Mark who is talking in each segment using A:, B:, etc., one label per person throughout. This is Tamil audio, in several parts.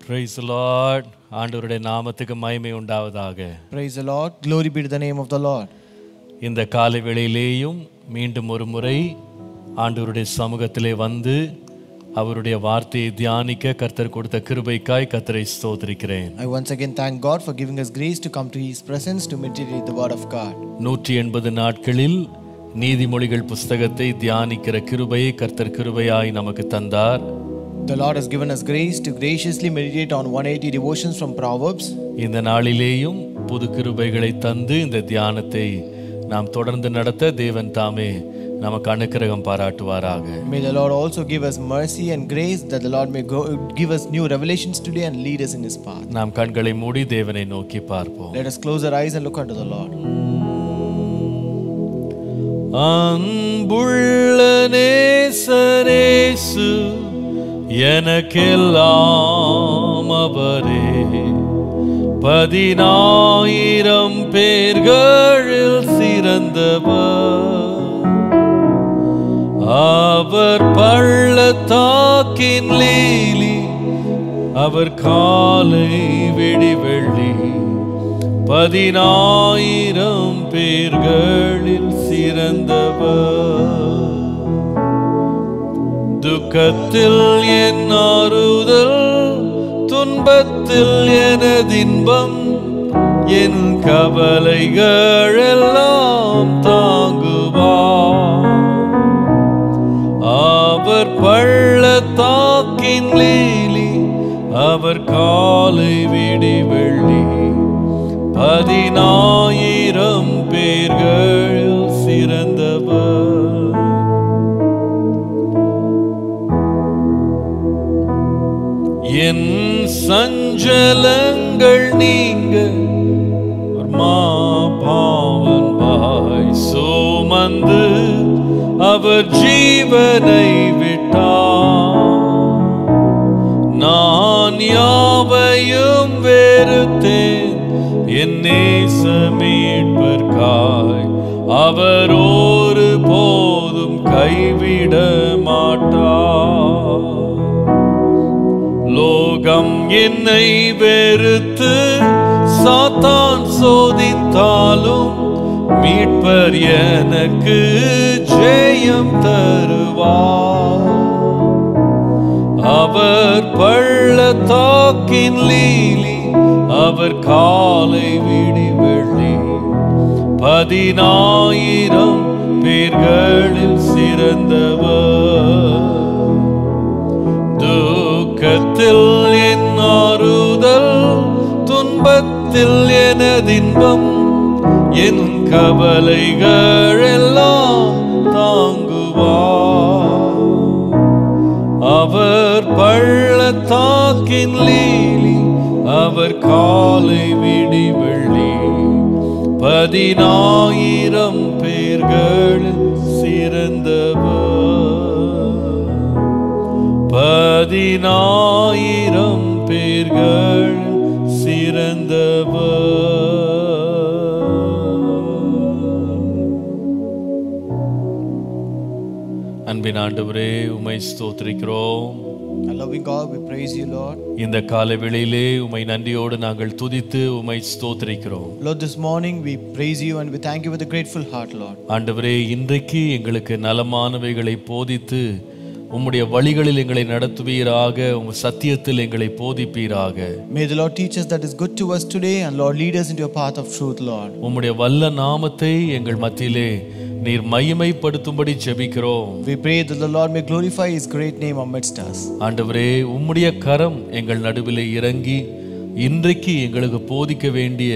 A: Praise the Lord. ஆண்டவருடைய நாமத்துக்கு மகிமை உண்டாவதாக.
B: Praise the Lord. Glory be to the name of the Lord.
A: இந்த காலை வேளையிலேயும் மீண்டும் ஒரு முறை ஆண்டவருடைய சமூகத்திலே வந்து அவருடைய வார்த்தையை தியானிக்க கர்த்தர் கொடுத்த கிருபைக்காய் கர்த்தரை ஸ்தோத்திரிக்கிறேன்.
B: I once again thank God for giving us grace to come to His presence to meditate the word of God.
A: 180 நாட்களில் நீதிமொழிகள் புஸ்தகத்தை தியானிக்கிற கிருபையை கர்த்தர் கிருபையாய் நமக்கு தந்தார்.
B: The Lord has given us grace to graciously meditate on 180 devotions from Proverbs.
A: இந்த நாளிலேயும் புது கிருபைகளை தந்து இந்த தியானத்தை நாம் தொடர்ந்து நடத்த தேவன் தாமே நமக்கு அனுக்கிரகம் பாராட்டுவாராக.
B: May the Lord also give us mercy and grace that the Lord may give us new revelations today and lead us in His path.
A: நாம் கண்களை மூடி தேவனை நோக்கி பார்ப்போம்.
B: Let us close our eyes and look unto the Lord.
A: அன்புள்ள நேசரேசு எனக்கெல்லாம் அவரே 10,000 பேர்களில் சிறந்தவர். அவர் பள்ளத்தாக்கின் லீலி, அவர் காலை வெடிவெள்ளி 10,000 பேர்களில் சிறந்தவர். துக்கத்தில் என் ஆறுதல், துன்பத்தில் எனதின்பம், என் கவலைகள் எல்லாம் தாங்குவார். அவர் பள்ளத்தாக்கின் லீலி, அவர் காலை விடிவெள்ளி 10,000 பேர்களில் சிறந்தவர். என் சஞ்சலங்கள் நீங்க பாவன்பாய் சுமந்து அவர் ஜீவனை விட்டார். நான் யாவையும் வெறுத்தேன் என் நேச மீட்பர்க்காய், அவர் ஒரு போதும் கைவிட மாட்டார். லோகம் என்னை வெறுத்து சாத்தான் சோதித்தாலும் மீட்பர் எனக்கு ஜெயம் தருவார். அவர் பள்ளத்தாக்கின் லீலி, அவர் காலை விடிவெள்ளி 10,000 பேர்களில் சிறந்தவர். துக்கத்தில் என் ஆறுதல், துன்பத்தில் எனதின்பம், என் கவலைகள் எல்லாம் தாங்குவார். அவர் பள்ளத்தாக்கின் லீலி, அவர் காலை விடிவெள்ளி 10,000 பேர்களில் சிறந்தவர். 10,000 பேர்கள் சிறந்தவர். அன்பின் ஆண்டவரே, உம்மை ஸ்தோத்திரிக்கிறோம்.
B: Loving God, we praise you, Lord.
A: இந்த காலை வேளையிலே உம்மை நன்றியோடு நாங்கள் துதித்து உம்மை ஸ்தோத்திரிக்கிறோம்.
B: Lord, this morning we praise you and we thank you with a grateful heart, Lord.
A: ஆண்டவரே, இன்றைக்கு எங்களுக்கு நலமானவைகளை போதித்து உம்முடைய வழிகளில் எங்களை நடத்துவீராக, உம் சத்தியத்தில் எங்களை போதிப்பீராக.
B: May the Lord teach us that is good to us today, and Lord lead us into a path of truth, Lord.
A: உம்முடைய வல்ல நாமத்தை எங்கள் மத்தியிலே நீர் மகிமைப்படுத்தும்படி ஜெபிக்கிறோம்.
B: We pray that the Lord may glorify His great name amidst us.
A: ஆண்டவரே, உம்முடைய கரம் எங்கள் நடுவிலே இறங்கி இன்றைக்கு எங்களுக்கு போதிக்க வேண்டிய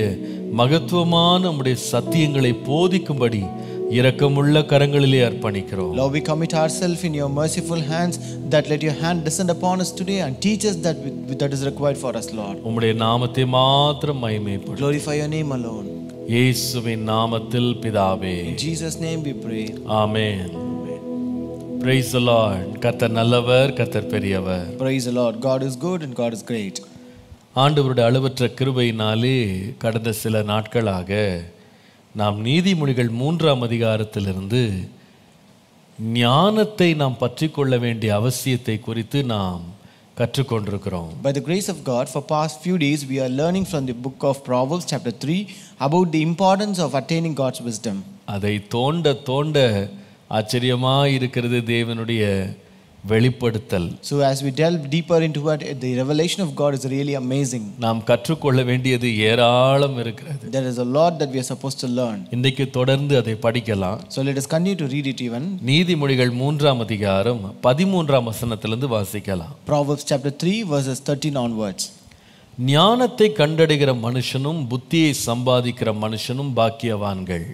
A: மகத்துவமான உம்முடைய சத்தியங்களை போதிக்கும்படி இரக்கமுள்ள கரங்களிலே அர்ப்பணிக்கிறோம்.
B: Lord, we commit ourselves in your merciful hands, that let your hand descend upon us today and teach us that is required for us, Lord.
A: உம்முடைய நாமத்தை மாத்திரம் மகிமைப்படுத்தும்.
B: Glorify your name alone.
A: இயேசுவின் நாமத்தில் பிதாவே.
B: In Jesus' name we pray.
A: Amen. Praise the Lord. கர்த்தர் நல்லவர், கர்த்தர் பெரியவர்.
B: Praise the Lord. God is good and God is great.
A: ஆண்டவருடைய அளவற்ற கிருபையினாலே கடந்த சில நாட்களாக நாம் நீதிமொழிகள் 3ஆம் அதிகாரத்திலிருந்து ஞானத்தை நாம் பற்றி கொள்ள வேண்டிய அவசியத்தை குறித்து நாம் கற்றுக்கொண்டிருக்கிறோம்.
B: By the grace of God, for past few days we are learning from the book of Proverbs chapter 3 about the importance of attaining God's wisdom.
A: அதை தோண்ட தோண்ட ஆச்சரியமாய் இருக்கிறது தேவனுடைய வெளிப்படுத்தல்.
B: So as we delve deeper into it, the revelation of God is really amazing.
A: நாம் கற்றுக்கொள்ள வேண்டியது ஏராளம் இருக்கிறது.
B: There is a lot that we are supposed to learn.
A: இன்றைக்கு தொடர்ந்து அதை படிக்கலாம்.
B: So let us continue to read it even.
A: நீதிமொழிகள் 3ஆம் அதிகாரம் 13ஆம் வசனத்திலிருந்து வாசிக்கலாம்.
B: Proverbs chapter 3 verses 13 onwards.
A: ஞானத்தை கண்டடைகிற மனுஷனும் புத்தியை சம்பாதிக்கிற மனுஷனும் பாக்கியவான்கள்.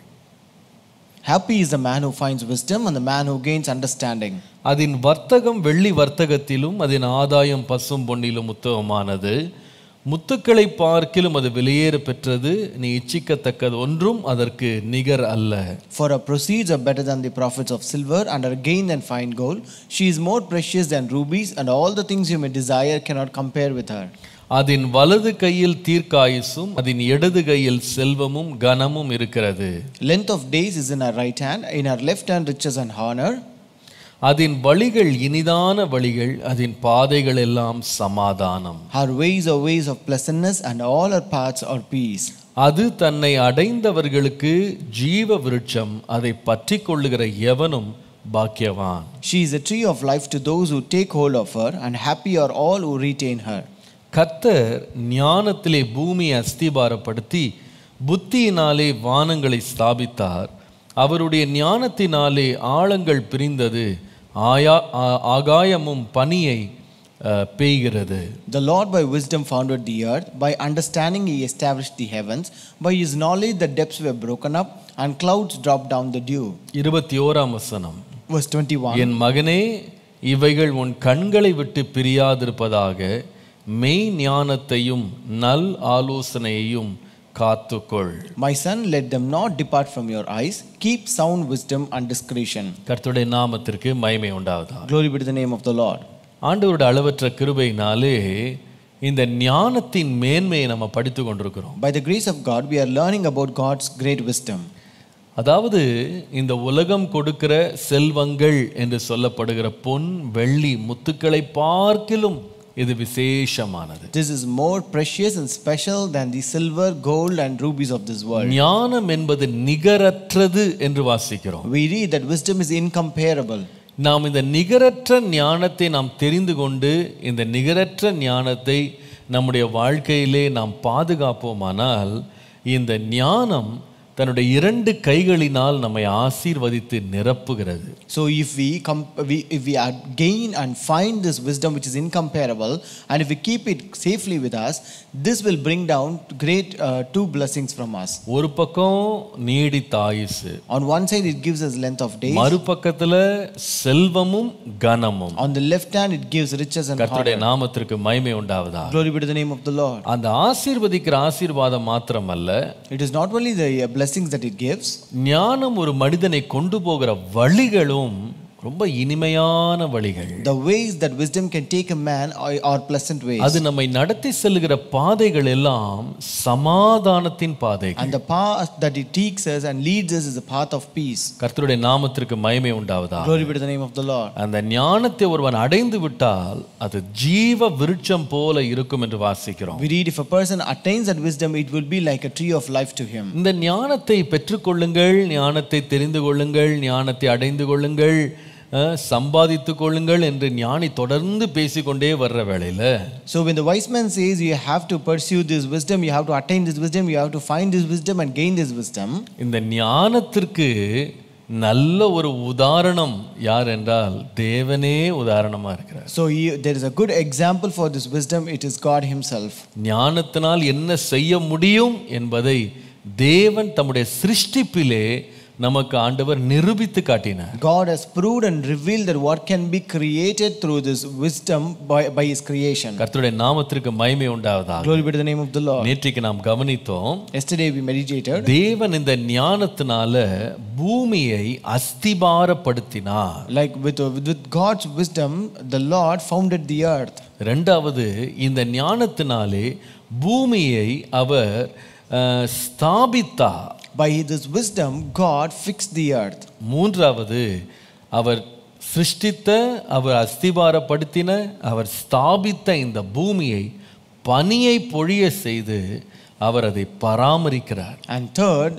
B: Happy is the man who finds wisdom and the man who gains understanding.
A: அதன் வர்த்தகம் வெள்ளி வர்த்தகத்திலும் அதன் ஆதாயம் பசும் பொன்னிலும் உத்தமமானது. முத்துக்களை பார்க்கிலும் அது வெளியேற பெற்றது. நீ இச்சிக்கத்தக்கது ஒன்றும் அதற்கு நிகர் அல்ல.
B: For her proceeds are better than the profits of silver, and her gain than fine gold. She is more precious than rubies, and all the things you may desire cannot compare with her.
A: அதன் வலது கையில் தீர்க்காயுசும் அதன் இடது கையில் செல்வமும் கனமும் இருக்கிறது.
B: Length of days is in her right hand, in her left hand riches and honor.
A: அதன் வழிகள் இனிதான வழிகள், அதன் பாதைகள் எல்லாம் சமாதானம்.
B: Her ways are ways of pleasantness, and all her paths are peace.
A: அது தன்னை அடைந்தவர்களுக்கு ஜீவ விருட்சம், அதை பற்றி கொள்ளுகிற எவனும் பாக்கியவான்.
B: She is a tree of life to those who take hold of her, and happy are all who retain her.
A: கர்த்தர் ஞானத்திலே பூமியை அஸ்திபாரப்படுத்தி புத்தியினாலே வானங்களை ஸ்தாபித்தார். அவருடைய ஞானத்தினாலே ஆழங்கள் பிரிந்தது, ஆகாயமும் பனியை பெய்கிறது.
B: The Lord by wisdom founded the earth, by understanding he established the heavens, by his knowledge the depths were broken up, and clouds dropped down the dew.
A: 21ஆம் வசனம்.
B: Verse 21.
A: என் மகனே, இவைகள் உன் கண்களை விட்டு பிரியாதிருப்பதாக, மெய் ஞானத்தையும் நல் ஆலோசனையையும் காத்துக்கொள்.
B: My son, let them not depart from your eyes. Keep sound wisdom and discretion.
A: கர்த்தருடைய நாமத்திற்கு மகிமை உண்டாவதாக.
B: Glory be to the name of the Lord.
A: ஆண்டவருடைய அளவற்ற கிருபையினாலே இந்த ஞானத்தின் மேன்மையை நம்ம படித்து கொண்டிருக்கிறோம்.
B: By the grace of God, we are learning about God's great wisdom.
A: அதாவது இந்த உலகம் கொடுக்கிற செல்வங்கள் என்று சொல்லப்படுகிற பொன் வெள்ளி முத்துக்களை பார்க்கிலும் இது விசேஷமானது.
B: This is more precious and special than the silver, gold and rubies of this world.
A: ஞானம் என்பது நிகரற்றது என்று வாசிக்கிறோம்.
B: We read that wisdom is incomparable.
A: நாம் இந்த நிகரற்ற ஞானத்தை நாம் தெரிந்து கொண்டு இந்த நிகரற்ற ஞானத்தை நம்முடைய வாழ்க்கையிலே நாம் பாதுகாப்போமானால் இந்த ஞானம் தன்னுடைய இரண்டு கைகளினால் நம்மை ஆசீர்வதித்து நிரப்புகிறது.
B: So if we gain and find this wisdom which is incomparable, and if we keep it safely with us, this will bring down great two blessings from us.
A: ஒரு பக்கம் நீடித்த ஆயுசு,
B: on one side it gives us length of days,
A: மறுபக்கத்துல செல்வமும் கனமும்.
B: on the left hand it gives riches and
A: கர்த்தருடைய
B: honor.
A: நாமத்திற்கு மகிமை உண்டாவதாக.
B: Glory be to the name of the Lord.
A: அந்த ஆசீர்வதிக்கிற ஆசீர்வாதம் மாத்திரமல்ல,
B: it is not only the blessings that it gives.
A: ஞானம் ஒரு மனிதனை கொண்டு போகிற வழிகளும் ரொம்ப இனிமையான வழிகள்.
B: The ways that wisdom can take a man are pleasant ways.
A: அது நம்மை நடத்தி செல்லுகிற பாதைகள் எல்லாம் சமாதானத்தின் பாதைகள்.
B: And the path that it takes us and leads us is a path of peace.
A: கர்த்தருடைய நாமத்திற்கு மகிமை உண்டாவதாக.
B: Glory be to the name of the Lord.
A: அந்த ஞானத்தை ஒருவன் அடைந்து விட்டால் அது ஜீவ விருட்சம் போல இருக்கும் என்று வாசிக்கிறோம்.
B: We read if a person attains that wisdom, it will be like a tree of life to him.
A: இந்த ஞானத்தை பெற்றுக்கொள்ளுங்கள், ஞானத்தை தெரிந்து கொள்ளுங்கள், ஞானத்தை அடைந்து கொள்ளுங்கள், சம்பாதித்துக் கொள்ளுங்கள் என்று ஞானி தொடர்ந்து பேசிக்கொண்டே வர்ற வேளையில,
B: so when the wise man says you have to pursue this wisdom, you have to attain this wisdom, you have to find this wisdom and gain this wisdom,
A: இந்த ஞானத்திற்கு நல்ல ஒரு உதாரணம் யார் என்றால் தேவனே உதாரணமா இருக்கிறார்.
B: so there is a good example for this wisdom. It is God himself.
A: ஞானத்தினால் என்ன செய்ய முடியும் என்பதை தேவன் தம்முடைய சிருஷ்டிப்பிலே நமக்கு ஆண்டவர் நிரூபித்து காட்டினார்.
B: God has proved and revealed that what can be created through this wisdom by his creation.
A: கர்த்தருடைய நாமத்திற்கு மகிமை உண்டாவதாக.
B: Glory be to the name of the Lord.
A: நேற்றைக்கு நாம் கவனித்தோம்,
B: Yesterday we meditated,
A: தேவன் இந்த ஞானத்தினால பூமியை அஸ்திபாரப்படுத்தினார்.
B: like with God's wisdom the Lord founded the earth.
A: இரண்டாவது, இந்த ஞானத்தினாலே பூமியை அவர் ஸ்தாபித்தார்.
B: By this wisdom God fixed the earth.
A: மூன்றாவது, அவர் சிருஷ்டித்த, அவர் அஸ்திபாரப்படுத்தின, அவர் ஸ்தாபித்த இந்த பூமியை பனியை பொழிய செய்து அவர் அதை பராமரிக்கிறார்.
B: And third,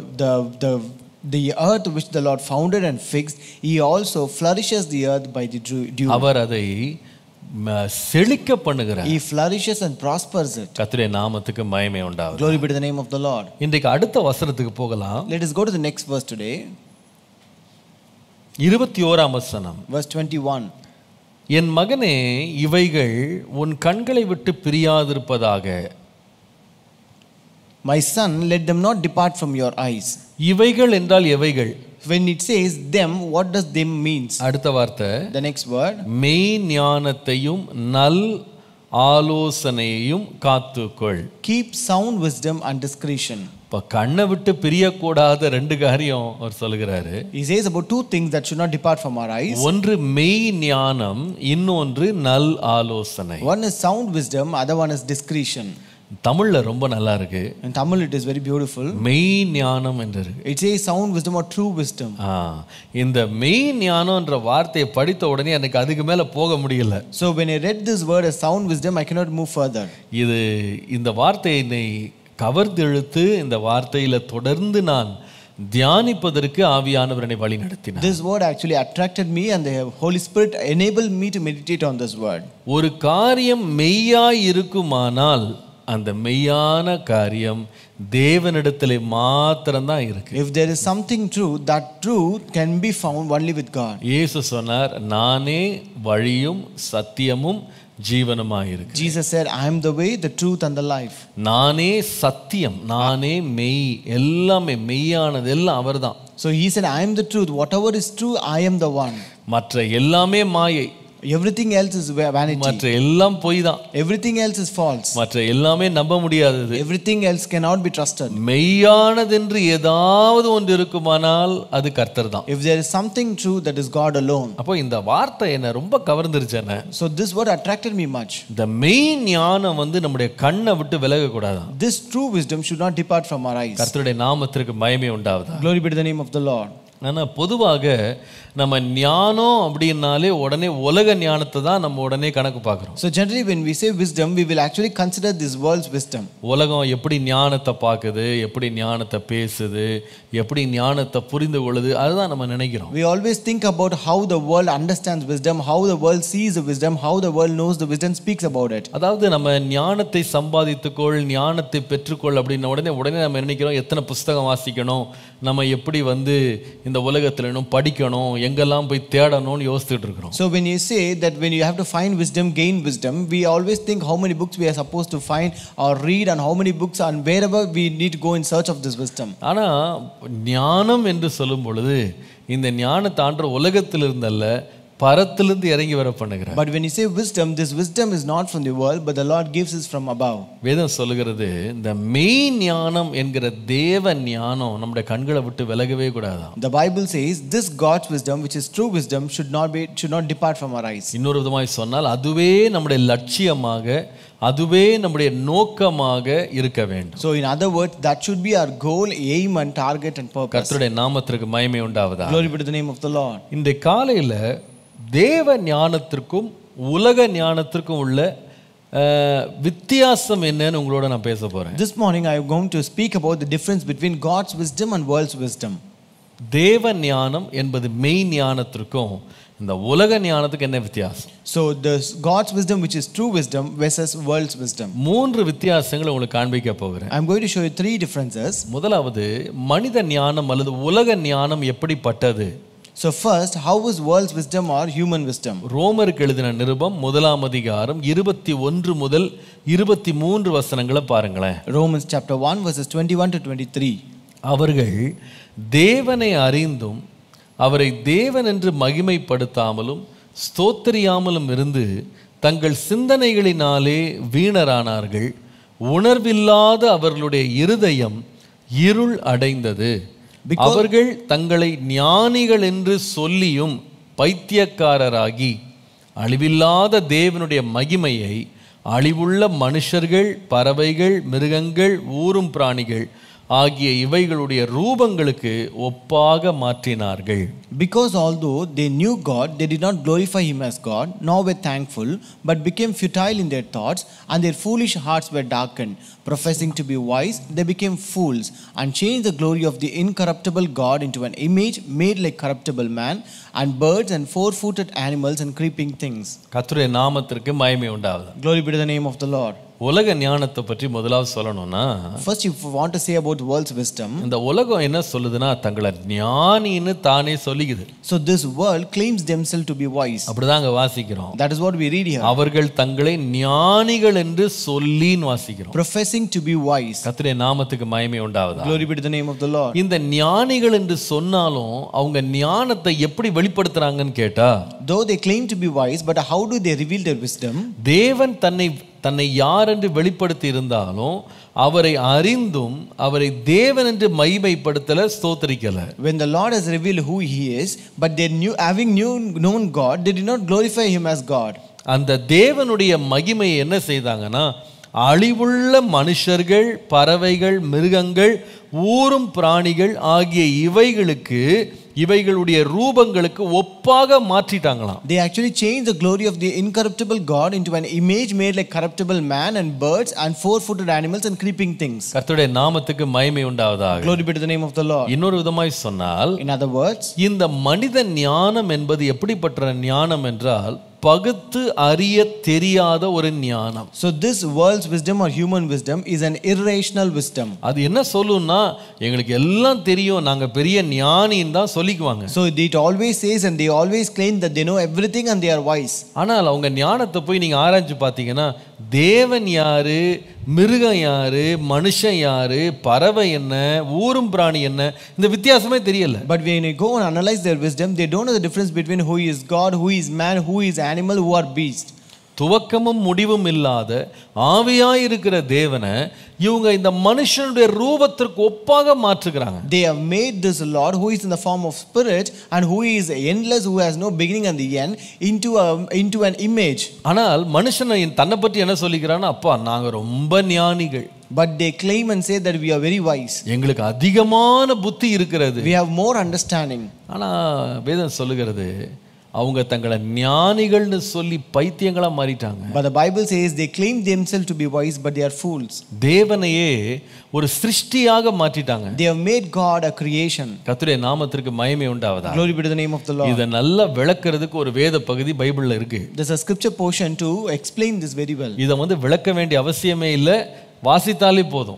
B: the earth which the Lord founded and fixed, he also flourishes the earth by the dew.
A: அவர் அதை செழிக்க பண்ணுகிறார்.
B: He flourishes and prospers it.
A: கர்த்தருடைய நாமத்துக்கு மகிமை உண்டாவதாக.
B: Glory be to the name of the Lord.
A: இன்றைக்கு அடுத்த வசனத்துக்கு போகலாம்.
B: Let us go to the next verse today.
A: 21ஆம் வசனம்.
B: Verse 21.
A: என் மகனே, இவைகள் உன் கண்களை விட்டு பிரியாதிருப்பதாக.
B: My son, let them not depart from your eyes.
A: இவைகள் என்றால் எவைகள்?
B: When it says them, what does them means?
A: அடுத்த வார்த்தை,
B: The next word.
A: மெய் ஞானத்தையும் நல் ஆலோசனையையும் காத்துக்கொள்.
B: Keep sound wisdom and discretion.
A: இப்ப கண்ணை விட்டு பிரியக்கூடாத ரெண்டு காரியம் அவர் சொல்லுகிறாரு.
B: He says about two things that should not depart from our eyes.
A: ஒன்று மெய் ஞானம், இன்னொன்று நல் ஆலோசனை.
B: One is sound wisdom, other one is discretion.
A: தமிழ்ல ரொம்ப நல்லா இருக்கு.
B: In Tamil it is very beautiful.
A: மெய் ஞானம் என்று இருக்கு.
B: It says sound wisdom or true wisdom.
A: இந்த மெய் ஞானம்ன்ற வார்த்தையை படித்த உடனே எனக்கு அதுக்கு மேல போக முடியல.
B: So when I read this word as sound wisdom, I cannot move further.
A: இந்த வார்த்தையை கவர்ந்தெழுத்து இந்த வார்த்தையில தொடர்ந்து நான் தியானிப்பதற்கு ஆவியானவர் என்னை வழி நடத்தினார்.
B: This word actually attracted me and the Holy Spirit enabled me to meditate on this word.
A: ஒரு காரியம் மெய்யாய் இருக்குமானால் அந்த மெய்யான காரியம் தேவனிடத்திலே மாத்திரம்தான் இருக்கு.
B: If there is something true, that truth can be found only with God.
A: இயேசு சொன்னார், நானே வழியும் சத்தியமும் ஜீவனுமாய் இருக்கு.
B: Jesus said, I am the way, the truth and the life.
A: நானே சத்தியம், நானே மெய், எல்லாமே மெய்யானது எல்லாம் அவர்தான்.
B: So he said, I am the truth, whatever is true, I am the one.
A: மற்ற எல்லாமே மாயை.
B: Everything else is vanity.
A: மற்ற எல்லாம் பொய் தான்.
B: Everything else is false.
A: மற்ற எல்லாமே நம்ப முடியாதது.
B: Everything else cannot be trusted.
A: மெய்யானதென்று ஏதாவது ஒன்று இருக்குமானால் அது கர்த்தர் தான்.
B: If there is something true, that is God alone.
A: அப்போ இந்த வார்த்தை என்ன ரொம்ப கவர்ந்துருச்சேனே.
B: So this word attracted me much.
A: இந்த மெய் ஞானம் நம்முடைய கண்ணை விட்டு விலக கூடாது.
B: This true wisdom should not depart from our eyes.
A: கர்த்தருடைய நாமத்திற்கு மகிமை உண்டாவதாக.
B: Glory be to the name of the Lord.
A: ஆனா பொதுவாக நம்ம ஞானம் அப்படின்னாலே உடனே உலக ஞானத்தை தான் நம்ம உடனே கணக்கு பார்க்கிறோம்.
B: So generally when we say wisdom, we will actually consider this world's wisdom.
A: உலகம் எப்படி ஞானத்தை பார்க்குது, எப்படி ஞானத்தை பேசுது, எப்படி ஞானத்தை புரிந்து கொள்ளுது, அதுதான் நம்ம நினைக்கிறோம்.
B: We always think about how the world understands wisdom, how the world sees the wisdom, how the world knows the wisdom, speaks about it.
A: அதாவது நம்ம ஞானத்தை சம்பாதித்துக்கொள், ஞானத்தை பெற்றுக்கொள் அப்படின்ன உடனே நம்ம நினைக்கிறோம் எத்தனை புஸ்தகம் வாசிக்கணும், நம்ம எப்படி இந்த உலகத்துல இன்னும் படிக்கணும், எங்கெல்லாம் போய் தேடணும்னு யோசிச்சுட்டு இருக்கிறோம்.
B: So when you say that when you have to find wisdom, gain wisdom, we always think how many books we are supposed to find or read and how many books and wherever we need to go in search of this wisdom.
A: ஆனா ஞானம் என்று சொல்லும் பொழுது இந்த ஞானத்தை ஆண்டவர் உலகத்திலிருந்து அல்ல பரத்திலிருந்து இறங்கி வர பண்ணுகிறார்.
B: But when you say wisdom, this wisdom is not from the world, but the Lord gives us from above.
A: வேதம் சொல்லுகிறது இந்த மெய் ஞானம் என்கிற தேவ ஞானம் நம்முடைய கண்களை விட்டு விலகவே கூடாது.
B: The Bible says this God's wisdom, which is true wisdom, should not depart from our eyes.
A: இன்னொரு விதமாய் சொன்னால் அதுவே நம்முடைய லட்சியமாக, அதுவே நம்முடைய நோக்கமாக இருக்க வேண்டும்.
B: So in other words, that should be our goal, aim and target and purpose.
A: கர்த்தருடைய நாமத்திற்கு மகிமை உண்டாவதாக.
B: Glory be to the name of the Lord.
A: இந்த காலையில தேவ ஞானத்திற்கும் உலக ஞானத்திற்கும் உள்ள வித்தியாசம் என்னன்னு உங்களோட நான் பேச போறேன்.
B: This morning I am going to speak about the difference between God's wisdom and world's wisdom.
A: தேவ ஞானம் என்பது மெய் ஞானத்திற்கும் இந்த உலக ஞானத்துக்கு என்ன வித்தியாசம்?
B: So this God's wisdom, which is true wisdom, versus world's wisdom.
A: மூன்று வித்தியாசங்களை உங்களுக்கு காண்பிக்க போகிறேன்.
B: I am going to show you three differences.
A: முதலாவது மனித ஞானம் அல்லது உலக ஞானம் எப்படிப்பட்டது?
B: So first, how is world's wisdom or human wisdom?
A: ரோமருக்கு எழுதின நிருபம் 1ஆம் அதிகாரம் 21 முதல் 23 வசனங்களை பாருங்களேன்.
B: Romans chapter 1 verses 21 to 23.
A: அவர்கள் தேவனை அறிந்தும் அவரை தேவன் என்று மகிமைப்படுத்தாமலும் ஸ்தோத்திரியாமலும் இருந்து தங்கள் சிந்தனைகளினாலே வீணரானார்கள். உணர்வில்லாத அவர்களுடைய இருதயம் இருள் அடைந்தது. அவர்கள் தங்களை ஞானிகள் என்று சொல்லியும் பைத்தியக்காரராகி அழிவில்லாத தேவனுடைய மகிமையை அழிவுள்ள மனுஷர்கள், பறவைகள், மிருகங்கள், ஊரும் பிராணிகள் ஆகிய இவைகளுடைய ரூபங்களுக்கு ஒப்பாக மாற்றினார்கள்.
B: Because although they knew God, they did not glorify him as God, nor were thankful, but became futile in their thoughts, and their foolish hearts were darkened. Professing to be wise, they became fools, and changed the glory of the incorruptible God into an image made like corruptible man, and birds, and four-footed animals, and creeping things.
A: கர்த்தருடைய நாமத்திற்கு மகிமை உண்டாவதாக.
B: Glory be to the name of the Lord.
A: உலக ஞானத்தை பற்றி முதலாவது சொல்லணும்னா,
B: First, if you want to say about the world's wisdom,
A: இந்த உலகம் என்ன சொல்லுதுன்னா தங்களை ஞானின்னு தானே சொல்லிக்குது.
B: so this world claims themselves to be wise.
A: அப்படிதாங்க வாசிக்கிறோம்.
B: That is what we read here.
A: அவர்கள் தங்களை ஞானிகள் என்று சொல்லின்னு வாசிக்கிறோம்.
B: Professing to be wise.
A: கர்த்தருடைய நாமத்துக்கு மகிமை உண்டாவதாக.
B: Glory be to the name of the Lord.
A: இந்த ஞானிகள் என்று சொன்னாலும் அவங்க ஞானத்தை எப்படி வெளிப்படுத்துறாங்கன்னு கேட்டா,
B: Though they claim to be wise, but how do they reveal their wisdom?
A: தேவன் தன்னை யார் என்று வெளிப்படுத்தி இருந்தாலும் அவரை அறிந்தும் அவரை தேவன் என்று மகிமைப்படுத்தல, ஸ்தோத்திரிக்கல.
B: When the Lord has revealed who he is, but they having known God, they did not glorify him as God.
A: அந்த தேவனுடைய மகிமையை என்ன செய்தாங்கன்னா, அழிவுள்ள மனுஷர்கள், பறவைகள், மிருகங்கள், ஊரும் பிராணிகள் ஆகிய இவைகளுடைய ரூபங்களுக்கு ஒப்பாக மாற்றிட்டாங்களாம்.
B: They actually changed the glory of the incorruptible God into an image made like corruptible man and birds and four-footed animals and creeping things.
A: கர்த்தருடைய நாமத்துக்கு மகிமை உண்டாவதாக.
B: Glory be to the name of the Lord.
A: இன்னொரு விதமாய் சொன்னால்,
B: In other words,
A: இந்த மனித ஞானம் என்பது எப்படிப்பட்ட ஞானம் என்றால், பகுத்து அறிய தெரியாத ஒரு ஞானம்.
B: so this world's wisdom or human wisdom is an irrational wisdom.
A: அது என்ன சொல்லுன்னா, எங்களுக்கு எல்லாம் தெரியும், நாங்க பெரிய ஞானின்னு தான் சொல்லிக்குவாங்க.
B: So it always says, and they always claim that they know everything and they are wise.
A: ஆனால் அவங்க ஞானத்தை போய் நீங்க ஆராய்ச்சி பார்த்தீங்கன்னா, தேவன் யாரு, மிருகம் யாரு, மனுஷன் யாரு, பறவை என்ன, ஊரும் பிராணி என்ன, இந்த வித்தியாசமே தெரியல.
B: But when you go and analyze their wisdom, they don't know the difference between who is God, who is man, who is animal, who are beast.
A: துவக்கமும் முடிவும் இல்லாத ஆவியாயிருக்கிற தேவனை இவங்க இந்த மனுஷனுடைய ரூபத்திற்கு ஒப்பாக மாற்றுகிறாங்க.
B: They have made this Lord who is in the form of spirit and who is endless, who has no beginning and the end, into an image.
A: ஆனால் மனுஷனை தன்னை பற்றி என்ன சொல்லிக்கிறான்னா, அப்பா நாங்க ரொம்ப ஞானிகள்.
B: But they claim and say that we are very wise.
A: எங்களுக்கு அதிகமான புத்தி இருக்கிறது.
B: We have more understanding.
A: ஆனா வேதம் சொல்லுகிறது, அவங்க தங்களை ஞானிகள்னு சொல்லி பைத்தியங்களா மாறிட்டாங்க.
B: But the Bible says they claim themselves to be wise, but they are fools.
A: தேவனையே ஒரு சிருஷ்டியாக மாற்றிட்டாங்க.
B: They have made God a creation.
A: கர்த்தருடைய நாமத்திற்கு மகிமை உண்டாவதாக.
B: Glory be to the name of the Lord.
A: இத நல்லா விளக்குறதுக்கு ஒரு வேத பகுதி பைபிள்ல இருக்கு.
B: There's a scripture portion to explain this very well.
A: இத விளக்க வேண்டிய அவசியமே இல்ல, வாசித்தாலே போதும்.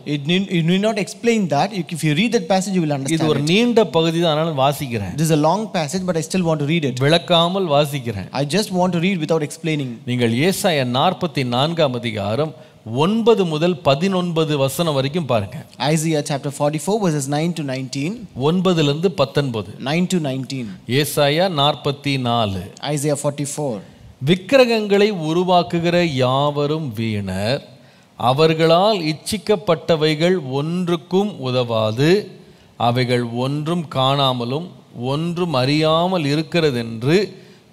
B: You need not explain that. If you read that passage, you will understand.
A: இது ஒரு நீண்ட பகுதி தான், அதனால வாசிக்கிறேன்.
B: This is a long passage, but I still want to read it.
A: விளக்காமல் வாசிக்கிறேன்.
B: I just want to read without explaining.
A: நீங்கள் ஏசாயா 44 அதிகாரம் 9 முதல் 19 வசனம் வரைக்கும் பாருங்க.
B: Isaiah chapter 44 verses 9 to 19.
A: 9 லிருந்து 19.
B: 9 to 19.
A: ஏசாயா 44.
B: Isaiah 44.
A: விக்கிரகங்களை உருவாக்குகிற யாவரும் வீணர், அவர்களால் இச்சிக்கப்பட்டவைகள் ஒன்றுக்கும் உதவாது, அவைகள் ஒன்றும் காணாமலும் ஒன்றும் அறியாமல் இருக்கிறதென்று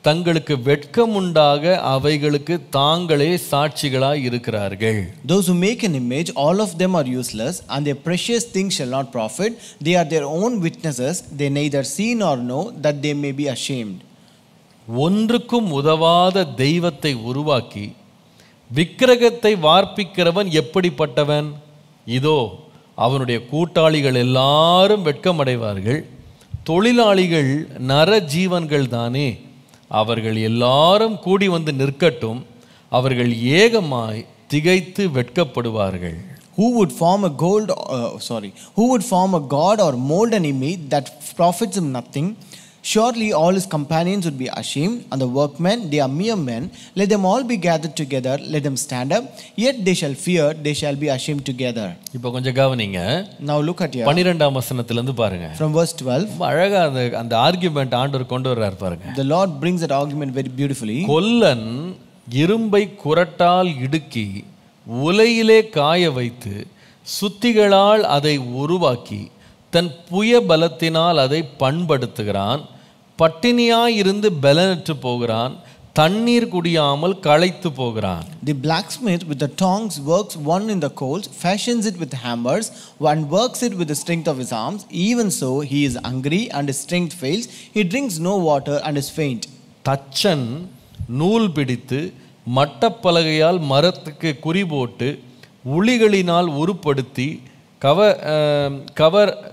A: தங்களுக்கு வெட்கமுண்டாக அவைகளுக்கு தாங்களே சாட்சிகளாய் இருக்கிறார்கள்.
B: Those who make an image, all of them are useless, and their precious things shall not profit. They are their own witnesses. They neither see nor know, that they may be ashamed.
A: ஒன்றுக்கும் உதவாத தெய்வத்தை உருவாக்கி விக்கிரகத்தை வார்ப்பிக்கிறவன் எப்படிப்பட்டவன்? இதோ அவனுடைய கூட்டாளிகள் எல்லாரும் வெட்கமடைவார்கள். தொழிலாளிகள் நர ஜீவன்கள் தானே, அவர்கள் எல்லாரும் கூடி வந்து நிற்கட்டும், அவர்கள் ஏகமாய் திகைத்து வெட்கப்படுவார்கள்.
B: Who would form a god or mold an image that profits him nothing? Surely all his companions would be ashamed, and the workmen, they are mere men. Let them all be gathered together, let them stand up, yet they shall fear, they shall be ashamed together.
A: இப்போ கொஞ்சம் கவனிங்க.
B: Now look at here.
A: 12ஆம் வசனத்துல இருந்து பாருங்க.
B: From verse 12.
A: அழகா அந்த ஆர்குமெண்ட் ஆண்டவர் கொண்டு வர்றார் பாருங்க.
B: The Lord brings that argument very beautifully.
A: கொல்லன் இரும்பை குறட்டால் இடுக்கி உலையிலே காய வைத்து சுத்திகளால் அதை உருவாக்கி தன் புய பலத்தினால் அதை பண்படுத்துகிறான். பட்டினியாயிருந்து பலனற்று போகிறான். தண்ணீர் குடியாமல் களைத்து போகிறான்.
B: The blacksmith with the tongs works one in the coals, fashions it with hammers, and works it with the strength of his arms. Even so, he is hungry and his strength fails. He drinks no water and is faint.
A: தச்சன் நூல் பிடித்து மட்டப்பலகையால் மரத்துக்கு குறி போட்டு உளிகளினால் உருப்படுத்தி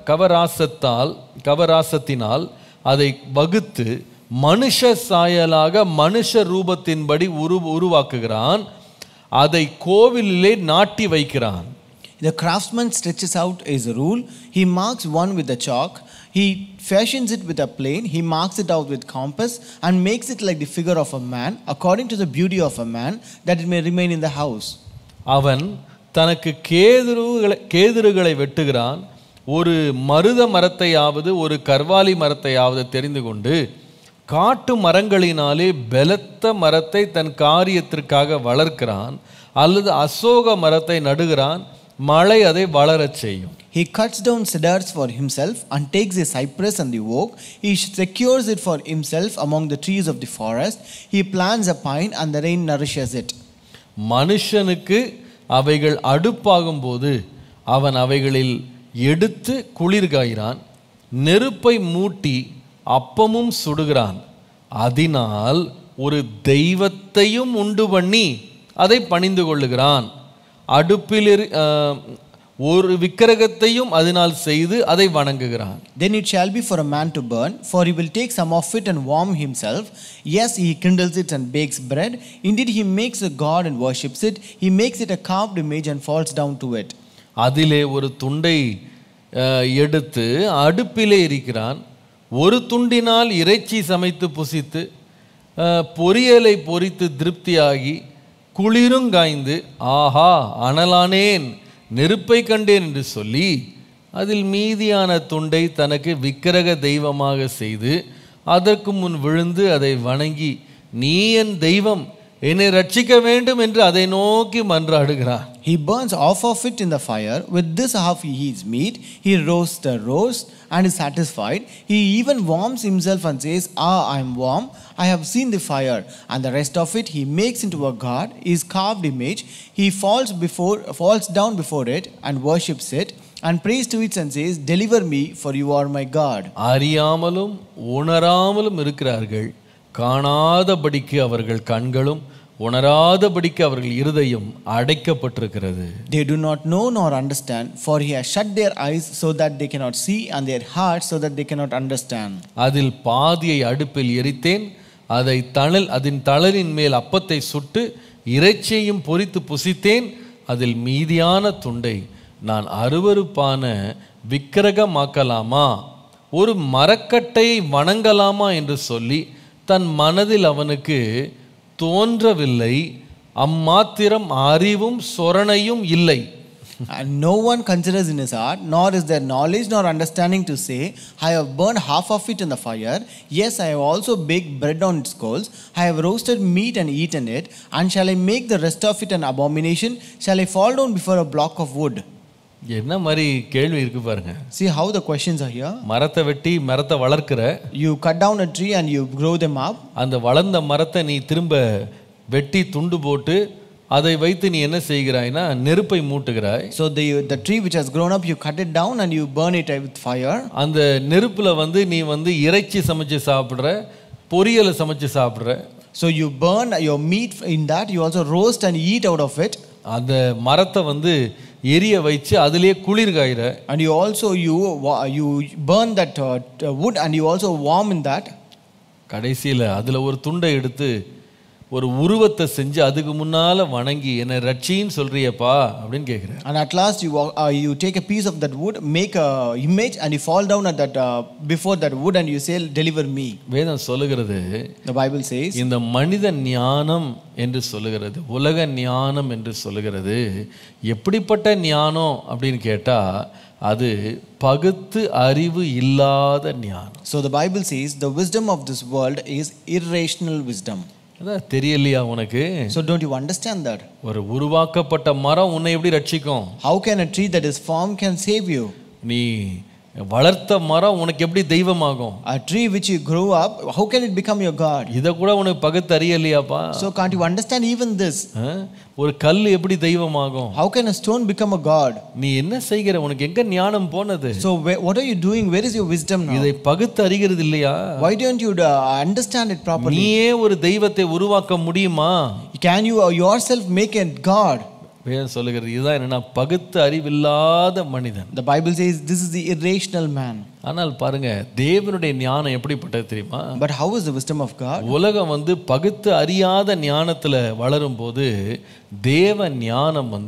A: கவராசத்தினால் அதை வகுத்து மனுஷ சாயலாக மனுஷ ரூபத்தின்படி உருவாக்குகிறான், அதை கோவிலிலே நாட்டி வைக்கிறான்.
B: The craftsman stretches out his rule, he marks one with the chalk, he fashions it with a plane, he marks it out with compass and makes it like the figure of a man, according to the beauty of a man, that it may remain in the house.
A: அவன் தனக்கு கேதுருகளை வெட்டுகிறான், ஒரு மருத மரத்தையாவது ஒரு கர்வாலி மரத்தையாவது தெரிந்து கொண்டு காட்டு மரங்களினாலே பலத்த மரத்தை தன் காரியத்திற்காக வளர்க்கிறான், அல்லது அசோக மரத்தை நடுகிறான், மழை அதை வளரச் செய்யும்.
B: He cuts down cedars for himself and takes a cypress and the oak. He secures it for himself among the trees of the forest. He plants a pine and the rain nourishes it.
A: மனுஷனுக்கு அவைகள் அடுப்பாகும் போது அவன் அவைகளில் எடுத்து குளிர்காய்கிறான், நெருப்பை மூட்டி அப்பமும் சுடுகிறான், அதனால் ஒரு தெய்வத்தையும் உண்டு பண்ணி அதை பணிந்து கொள்ளுகிறான், அடுப்பில் ஒரு விக்கிரகத்தையும் அதனால் செய்து அதை வணங்குகிறான்.
B: Then it shall be for a man to burn, for he will take some of it and warm himself. Yes, he kindles it and bakes bread. Indeed, he makes a god and worships it. He makes it a carved image and falls down to it.
A: அதிலே ஒரு துண்டை எடுத்து அடுப்பிலே இருக்கிறான், ஒரு துண்டினால் இறைச்சி சமைத்து புசித்து பொரியலை பொரித்து திருப்தியாகி குளிரும் காய்ந்து ஆஹா அனலானேன் நெருப்பை கண்டேன் என்று சொல்லி அதில் மீதியான துண்டை தனக்கு விக்கிரக தெய்வமாக செய்து அதற்கு முன் விழுந்து அதை வணங்கி நீ என் தெய்வம், என்னை ரட்சிக்க வேண்டும் என்று அதை நோக்கி மன்றாடுகிறான்.
B: He burns half of it in the fire. With this half he eats meat. He roasts the roast and is satisfied. He even warms himself and says, I am warm. I have seen the fire. And the rest of it he makes into a god, his carved image. He falls down before it and worships it and prays to it and says, deliver me, for you are my God.
A: அறியாமலும் உணராமலும் இருக்கிறார்கள், காணாதபடிக்கு அவர்கள் கண்களும் உணராதபடிக்கு அவர்கள் இருதயம் அடைக்கப்பட்டிருக்கிறது.
B: They do not know nor understand, for he has shut their eyes so that they cannot see, and their hearts so that they cannot understand.
A: அதில் பாதியை அடுப்பில் எரித்தேன், அதன் தளரின் மேல் அப்பத்தை சுட்டு இறைச்சியையும் பொரித்து புசித்தேன், அதில் மீதியான துண்டை நான் அருவருப்பான விக்கிரகமாக்கலாமா, ஒரு மரக்கட்டையை வணங்கலாமா என்று சொல்லி தன் மனதில் அவனுக்கு தோன்றவில்லை, அம்மாத்திரம் அறிவும் சொரணையும் இல்லை.
B: And no one considers in his heart, nor is there knowledge nor understanding to say, I have burned half of it in the fire. Yes, I have also baked bread on its coals. I have roasted meat and eaten it. And shall I make the rest of it an abomination? Shall I fall down before a block of wood?
A: என்ன மாதிரி கேள்வி இருக்கு பாருங்க.
B: See how the questions are here.
A: மரத்தை வெட்டி மரத்தை வளர்க்கிற,
B: you cut down a tree and you grow them up.
A: அந்த வளர்ந்த மரத்தை நீ திரும்ப வெட்டி துண்டு போட்டு அதை வைத்து நீ என்ன செய்கிறாய்னா நெருப்பை மூட்டுகிறாய்.
B: So the tree which has grown up, you cut it down and you burn it with fire.
A: அந்த நெருப்புல நீ இறைச்சி சமைச்சு சாப்பிடுற, பொரியலை சமைச்சு சாப்பிடுற.
B: So you burn your meat in that, you also roast and eat out of it.
A: அந்த மரத்தை எரிய வச்சு அதிலே குளிர் காய்ற.
B: And you also you burn that wood and you also warm in that.
A: கடைசியில் அதில் ஒரு துண்டை எடுத்து ஒரு உருவத்தை செஞ்சு அதுக்கு முன்னால வணங்கி என்னை ரட்சின்னு சொல்றியப்பா அப்படின்னு கேட்குறேன்.
B: And at last you take a piece of that wood, make a image and you fall down at that before that wood and you say deliver me.
A: வேதம் சொல்லுகிறது,
B: the Bible says,
A: இந்த மனித ஞானம் என்று சொல்லுகிறது, உலக ஞானம் என்று சொல்லுகிறது. எப்படிப்பட்ட ஞானம் அப்படின்னு கேட்டா அது பகுத்து அறிவு இல்லாத ஞானம்.
B: So the Bible says the wisdom of this world is irrational wisdom.
A: அதான் தெரியலையா உனக்கு?
B: So don't you understand that?
A: ஒரு உருவாக்கப்பட்ட மரம் உன்னை எப்படி ரட்சிக்கும்?
B: How can a tree that is formed can save you?
A: நீ வளர்த்த மரம் உனக்கு எப்படி தெய்வமாகும்?
B: A tree which you grow up, how can it become your God?
A: இத கூட உனக்கு பகுத்து அறியலையாப்பா?
B: So can't you understand even this?
A: ஒரு கல் எப்படி தெய்வமாகும்?
B: How can a stone become a God?
A: நீ என்ன செய்கிற? உனக்கு எங்க ஞானம் போனது?
B: So what are you doing? Where is your wisdom now?
A: இதை பகுத்து அறிகிறது இல்லையா?
B: Why don't you understand it properly?
A: நீயே ஒரு தெய்வத்தை உருவாக்க முடியுமா?
B: Can you yourself make a God?
A: வேதம் சொல்லுகிறது இதுதான் என்னன்னா பகுத்து அறிவில்லாத மனிதன்.
B: The Bible says this is the irrational man.
A: ஆனால் பாருங்க தேவனுடைய ஞானம் எப்படிப்பட்டது தெரியுமா?
B: But how is the wisdom of God?
A: உலகம் பகுத்து அறியாத ஞானத்துல வளரும்போது தேவ ஞானம்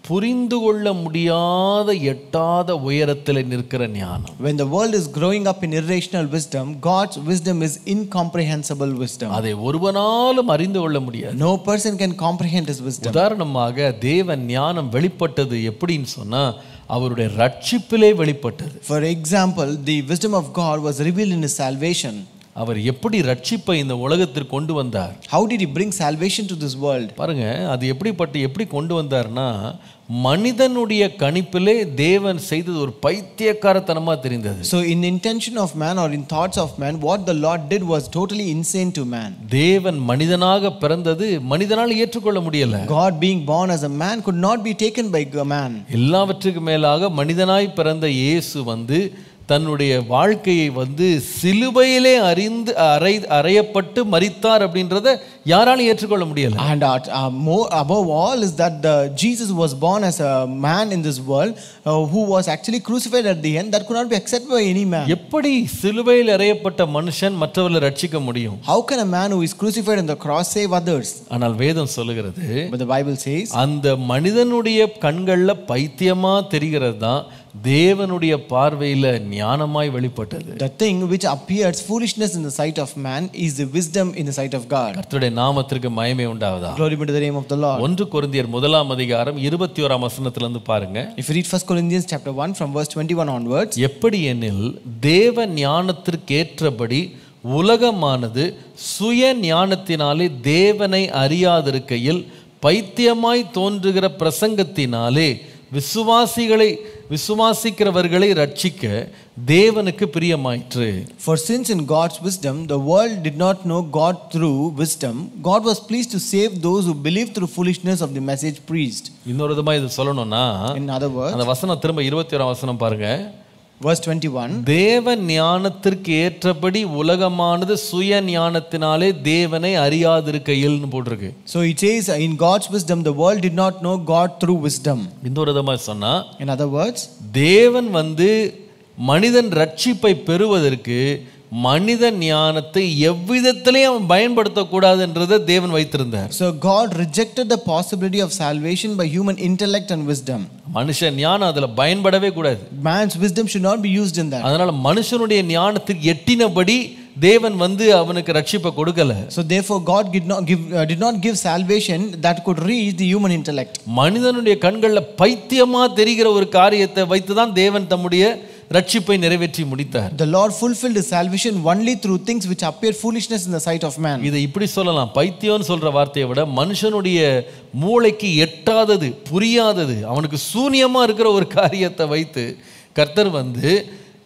A: புரிந்து கொள்ள முடியாத எட்டாத உயரத்தில் நிற்கிற ஞானம்.
B: When the world is growing up in irrational wisdom, God's wisdom is incomprehensible wisdom.
A: அதை ஒருவனாலும் அறிந்து கொள்ள முடியாது.
B: No person can comprehend his wisdom.
A: உதாரணமாக தேவ ஞானம் வெளிப்பட்டது எப்படின்னு சொன்னா அவருடைய ரட்சிப்பிலே வெளிப்பட்டது.
B: For example, the wisdom of God was revealed in his salvation.
A: அவர் எப்படி ரட்சிப்பை இந்த உலகத்திற்கு கொண்டு வந்தார்?
B: How did he bring salvation to this world?
A: பாருங்க அது எப்படி கொண்டு வந்தார்னா மனிதனுடைய கணிப்பிலே தேவன் செய்தது ஒரு பைத்தியக்காரத்தனமா தெரிந்தது.
B: So in the intention of man or in thoughts of man, what the Lord did was totally insane to man.
A: தேவன் மனிதனாக பிறந்தது மனிதனால் ஏற்றுக்கொள்ள முடியல.
B: God being born as a man could not be taken by a man.
A: எல்லாவற்றுக்கும் மேலாக மனிதனாய் பிறந்த இயேசு தன்னுடைய வாழ்க்கையை சிலுவையிலே அறையப்பட்டு மரித்தார் அப்படின்றத யாராலும் ஏற்றுக்கொள்ள முடியல.
B: And more above all is that Jesus was born as a man in this world who was actually crucified at the end, that could not be accepted by any man.
A: எப்படி சிலுவையில் அறையப்பட்ட மனுஷன் மற்றவர்களை ரட்சிக்க முடியும்?
B: How can a man who is crucified on the cross save others?
A: ஆனால் வேதம் சொல்லுகிறது,
B: but the Bible says,
A: அந்த மனிதனுடைய கண்கள்ல பைத்தியமா தெரிகிறது தான் தேவனுடைய பார்வையில ஞானமாய் வெளிப்பட்டது.
B: The thing which appears foolishness in the sight of man is the wisdom in the sight of God.
A: கர்த்தருடைய நாமத்திற்கு மகிமை உண்டாவதாக.
B: Glory be to the name of the Lord.
A: 1 கொரிந்தியர் 1ஆம் அதிகாரம் 21ஆம் வசனத்திலிருந்து பாருங்க.
B: If you read 1 Corinthians chapter 1 from verse 21 onwards,
A: எப்படி எனில் தேவ ஞானத்திற்கேற்றபடி உலகமானது சுய ஞானத்தினாலே தேவனை அறியாதிருக்கையில் பைத்தியமாய் தோன்றுகிற பிரசங்கத்தினாலே விசுவாசிக்கிறவர்களை ரட்சிக்க தேவனுக்கு பிரியமாயிற்று.
B: For since in God's wisdom the world did not know God through wisdom, God was pleased to save those who believe through foolishness of the message preached.
A: இன்னொரு விதமா இது சொல்லணும்னா,
B: in other words,
A: அந்த வசனம் திரும்ப 21ஆம் வசனம் பாருங்க.
B: verse 21,
A: தேவ ஞானத்திற்கு ஏற்றபடி உலகமானது சுய ஞானத்தினாலே தேவனை அறியாதிருக்கையில்னு போட்டிருக்கு.
B: So it says in God's wisdom the world did not know God through wisdom.
A: இன்னொரு விதமா சொன்னா,
B: in other words,
A: தேவன் மனிதன் ரட்சிப்பை பெறுவதற்கு மனித ஞானத்தை எவ்விதத்திலையும் அவன் பயன்படுத்தக்கூடாதுன்றதை தேவன் வைத்திருந்தார்.
B: So God rejected the possibility of salvation by human intellect and wisdom.
A: மனுஷன் ஞானம் அதுல பயன்படவே கூடாது.
B: Man's wisdom should not be used in that.
A: அதனால மனுஷனுடைய ஞானத்துக்கு எட்டினபடி தேவன் அவனுக்கு ரட்சிப்பை கொடுக்கல.
B: So therefore God did not give salvation that could reach the human intellect.
A: மனிதனுடைய கண்கள்ல பைத்தியமா தெரிகிற ஒரு காரியத்தை வைத்து தான் தேவன் தம்முடைய ரட்சிப்பை நிறைவேற்றி முடித்தார்.
B: The Lord fulfilled his salvation only through things which appear foolishness in the sight of man.
A: இதை இப்படி சொல்லலாம், பைத்தியம்னு சொல்ற வார்த்தையை விட மனுஷனுடைய மூளைக்கு எட்டாதது, புரியாதது, அவனுக்கு சூனியமா இருக்கிற ஒரு காரியத்தை வைத்து கர்த்தர்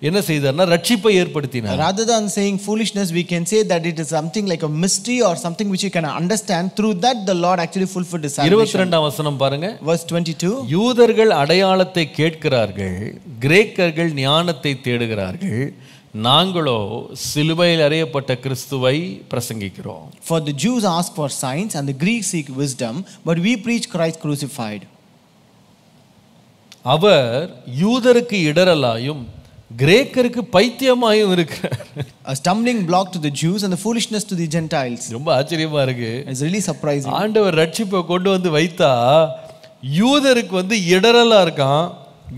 A: என்ன செய்தார்னா ரட்சிப்பை ஏற்படுத்தினார்.
B: Rather than saying foolishness, we can say that it is something like a mystery or something which you can understand. Through that the Lord actually fulfilled his salvation.
A: 22ஆம் வசனம் பாருங்க.
B: Verse 22,
A: யூதர்கள் அடையாளத்தை கேட்கிறார்கள், கிரேக்கர்கள் ஞானத்தை தேடுகிறார்கள், நாங்களோ சிலுவையில் அறையப்பட்ட கிறிஸ்துவை பிரசங்கிக்கிறோம்.
B: For the Jews ask for signs and the Greeks seek wisdom, but we preach Christ crucified.
A: அவர் யூதருக்கு இடரலாயும் கிரேக்கருக்கு பைத்தியமாயும் இருக்கிறார்.
B: A stumbling block to the Jews and the foolishness to the Gentiles.
A: ரொம்ப ஆச்சரியமா இருக்கு.
B: It's really surprising.
A: ஆண்டவர் ரட்சிப்பை கொண்டு வைத்தா யூதருக்கு இடரலா இருக்கான்,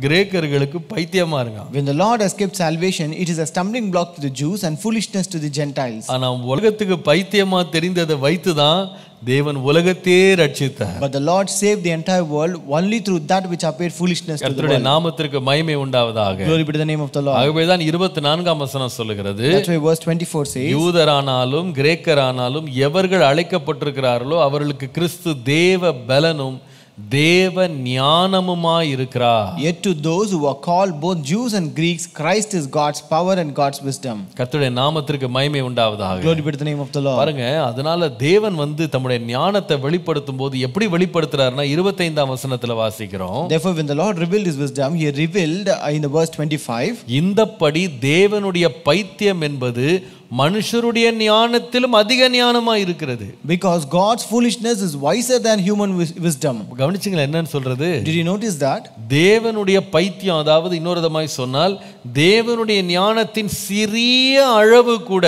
A: கிரேக்கர்களுக்கு பைத்தியமா இருக்கான்.
B: When the Lord has kept salvation, it is a stumbling block to the Jews and foolishness to the Gentiles.
A: ஆனா உலகத்துக்கு பைத்தியமா தெரிந்ததை வைத்து தான் தேவன் உலகத்தையே ரட்சித்தார்.
B: But the Lord saved the entire world only through that which appeared foolishness to the
A: கர்த்தருடைய
B: world.
A: நாமத்திற்கு மகிமை உண்டாவதாக.
B: Glory be to the name of the Lord.
A: ஆகவே தான் 24ஆம் வசனம் சொல்லுகிறது,
B: That's why verse 24 says,
A: யூதரானாலும் கிரேக்கரானாலும் எவர்கள் அழைக்கப்பட்டிருக்கிறார்களோ அவர்களுக்கு கிறிஸ்து தேவ பலனும் தேவ ஞானமுமாய் இருக்கிறார்.
B: Yet to those who are called both Jews and Greeks, Christ is God's power and God's wisdom.
A: கர்த்தருடைய நாமத்திற்கு மகிமை உண்டாவதாக.
B: Glory be to the name of the Lord.
A: பாருங்க, அதனால தேவன் தம்முடைய ஞானத்தை வெளிப்படுத்தும் போது எப்படி வெளிப்படுத்துறாருன்னா 25ஆம் வசனத்துல வாசிக்கிறோம்.
B: Therefore when the Lord revealed his wisdom, he revealed in the verse 25,
A: இந்தப்படி தேவனுடைய பைத்தியம் என்பது மனுஷருடைய ஞானத்திலும் அதிக ஞானமாய் இருக்கிறது.
B: because God's foolishness is wiser than human wisdom.
A: கவனிச்சீங்களா என்னன்னு சொல்றது?
B: Did you notice that?
A: தேவனுடைய பைத்தியம், அதாவது இன்னொரு விதமாய் சொன்னால் தேவனுடைய ஞானத்தின் சிறிய அளவு கூட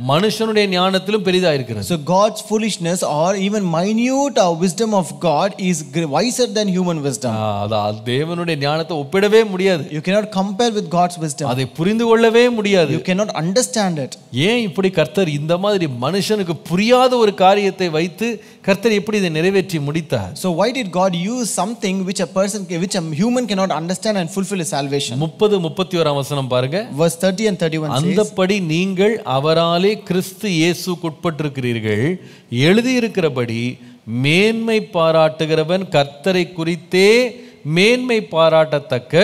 A: மனுஷனுடைய ஞானத்திலும் பெரிதா இருக்கிறது.
B: So God's foolishness or even minute wisdom of God is wiser than human wisdom.
A: அதாவது தேவனுடைய ஞானத்தை ஒப்பிடவே முடியாது.
B: You cannot compare with God's wisdom.
A: அதை புரிந்து கொள்ளவே முடியாது.
B: You cannot understand it.
A: ஏன் இப்படி கர்த்தர் இந்த மாதிரி மனுஷனுக்கு புரியாத ஒரு காரியத்தை வைத்து கர்த்தர் எப்படி இதை நிறைவேற்றி முடித்தார்?
B: So why did God use something which a human cannot understand and fulfill his salvation? 30-31
A: வசனம் பாருங்க.
B: Verse 30 and 31 says,
A: அந்தப்படி நீங்கள் அவராலே கிறிஸ்து இயேசுவுக்கு உட்பட்டிருக்கிறீர்கள். எழுதியிருக்கிறபடி மேன்மை பாராட்டுகிறவன் கர்த்தரை குறித்தே மேன்மை பாராட்டத்தக்க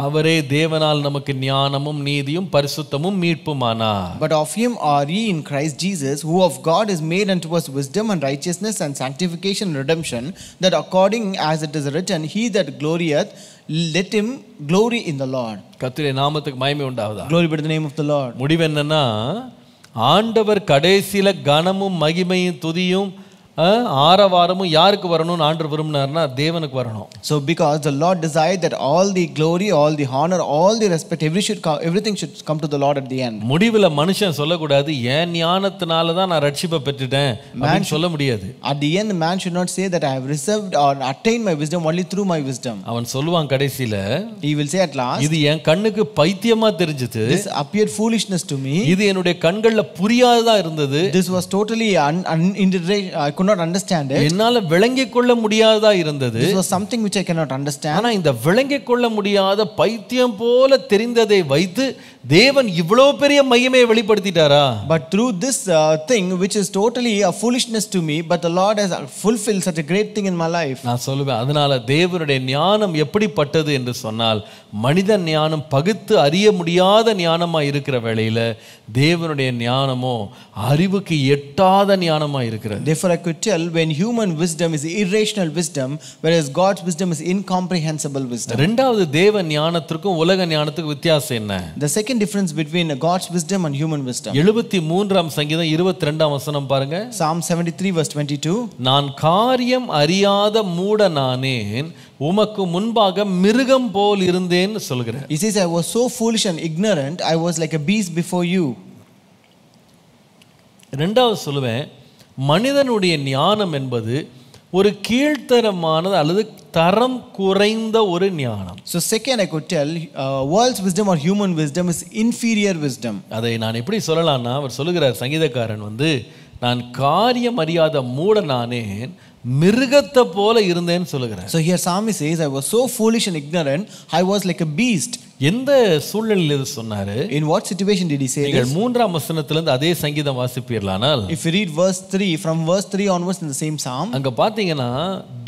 A: அவரே தேவனால் நமக்கு ஞானமும் நீதியும் பரிசுத்தமும் மீட்புமானார்.
B: But of him are ye in Christ Jesus, who of God is made unto us wisdom and righteousness and sanctification and redemption, that according as it is written, he that glorieth, let him glory in the Lord.
A: கர்த்தருடைய நாமத்துக்கு மகிமை உண்டாவதாக.
B: Glory be to the name of the Lord.
A: முடிவு என்னன்னா, ஆண்டவர் கடைசியில கனமும் மகிமையும் துதியும் ஆரவாரமும் யாருக்கு வரணும்னு ஆண்டவர் விரும்பினார்னா தேவனுக்கு வரணும்.
B: So because the Lord desired that all the glory, all the honor, all the respect, everything should come to the Lord at the end.
A: முடிவுல மனுஷன் சொல்லக்கூடாது என் ஞானத்தினால தான் நான் ரட்சிப்பை பெற்றுட்டேன் அப்படின்னு சொல்ல முடியாது.
B: At the end the man should not say that I have received or attained my wisdom only through my wisdom.
A: அவன் சொல்லுவான் கடைசியில,
B: he will say at last,
A: இது என் கண்ணுக்கு பைத்தியமா தெரிஞ்சது.
B: This appeared foolishness to me.
A: இது என்னுடைய கண்கள்ல புரியாததா இருந்தது.
B: This was totally I could not understand it.
A: என்னால விளங்கிக் கொள்ள முடியாததா இருந்தது.
B: This was something which I cannot understand.
A: ஆனா இந்த விளங்கிக் கொள்ள முடியாத பைத்தியம் போல தெரிந்ததை வைத்து தேவன் இவ்வளவு பெரிய மகிமையை வெளிப்படுத்திட்டாரா?
B: But through this thing which is totally a foolishness to me, but the Lord has fulfilled such a great thing in my life.
A: நான் சொல்லுவேன், அதனால தேவனுடைய ஞானம் எப்படிப்பட்டது என்று சொன்னால், மனித ஞானம் பகுத்து அறிய முடியாத ஞானமா இருக்கிற வேளையில தேவனுடைய ஞானமோ அறிவுக்கு எட்டாத ஞானமா இருக்கிறது.
B: Therefore I could tell when human wisdom is irrational wisdom, whereas God's wisdom is incomprehensible wisdom.
A: இரண்டாவது தேவ ஞானத்திற்கும் உலக ஞானத்துக்கும் வித்தியாசம் என்ன?
B: The second difference between God's wisdom and human wisdom.
A: 73ஆம் சங்கீதம் 22ஆம் வசனம் பாருங்க.
B: Psalm 73 verse 22.
A: நான் காரியம் அறியாத மூடனானேன், உமக்கு முன்பாக மிருகம் போல் இருந்தேன் சொல்கிறார்.
B: He says, I was so foolish and ignorant, I was like a beast before you.
A: இரண்டாவது சொல்லுவேன், மனிதனுடைய ஞானம் என்பது ஒரு கீழ்த்தரமானது அல்லது தரம் குறைந்த ஒரு ஞானம்.
B: So second I could tell world's wisdom or human wisdom is inferior wisdom.
A: அதை நான் எப்படி சொல்லலாம்னா, அவர் சொல்லுகிறார் சங்கீதக்காரன் நான் காரியம் அறியாத மூடனானேன், மிருகத்தை போல இருந்தேன்னு சொல்லுகிறார்.
B: So here psalmist says, I was so foolish and ignorant, I was like a beast.
A: எந்த சூழ்நிலையில் இது சொன்னாரு?
B: In what situation did he say this?
A: நீங்கள் 3ஆம் வசனத்திலிருந்து அதே சங்கீதம் வாசிப்பீர்களானால்,
B: if you read verse 3, from verse 3 onwards in the same psalm,
A: அங்க பாத்தீங்கன்னா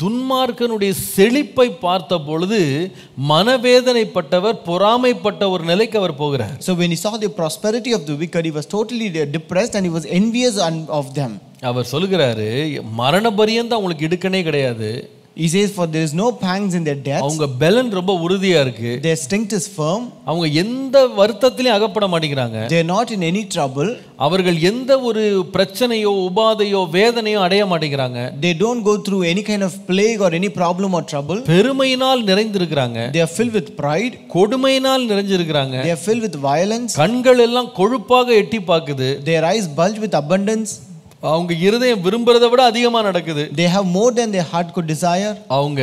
A: துன்மார்க்கனுடைய செழிப்பை பார்த்த பொழுது மனவேதனைப்பட்டவர், பொறாமைப்பட்ட ஒரு நிலைக்கு அவர் போகிறார்.
B: So when he saw the prosperity of the wicked, he was totally depressed and he was envious of them.
A: அவர் சொல்லுகிறாரு, மரண பரியந்தம் அவங்களுக்கு இடுக்கணே கிடையாது.
B: He says, for there is no pangs in their death.
A: அவங்க பெலன் ரொம்ப உறுதியா இருக்கு.
B: Their strength is firm.
A: அவங்க எந்த வருத்தத்திலயும் அகப்பட மாட்டேங்கிறாங்க.
B: They are not in any trouble.
A: அவர்கள் எந்த ஒரு பிரச்சனையோ உபாதையோ வேதனையோ அடைய மாட்டேங்கிறாங்க.
B: They don't go through any kind of plague or any problem or trouble.
A: பெருமையினால் நிறைந்திருக்கிறாங்க.
B: They are filled with pride.
A: கொடுமையினால் நிறைஞ்சிருக்கிறாங்க.
B: They are filled with violence.
A: கண்கள் எல்லாம் கொழுப்பாக எட்டி பாக்குது.
B: Their eyes bulge with abundance.
A: அவங்க இருதயம் விரும்புறதை விட அதிகமா நடக்குது.
B: They have more than their heart could desire.
A: அவங்க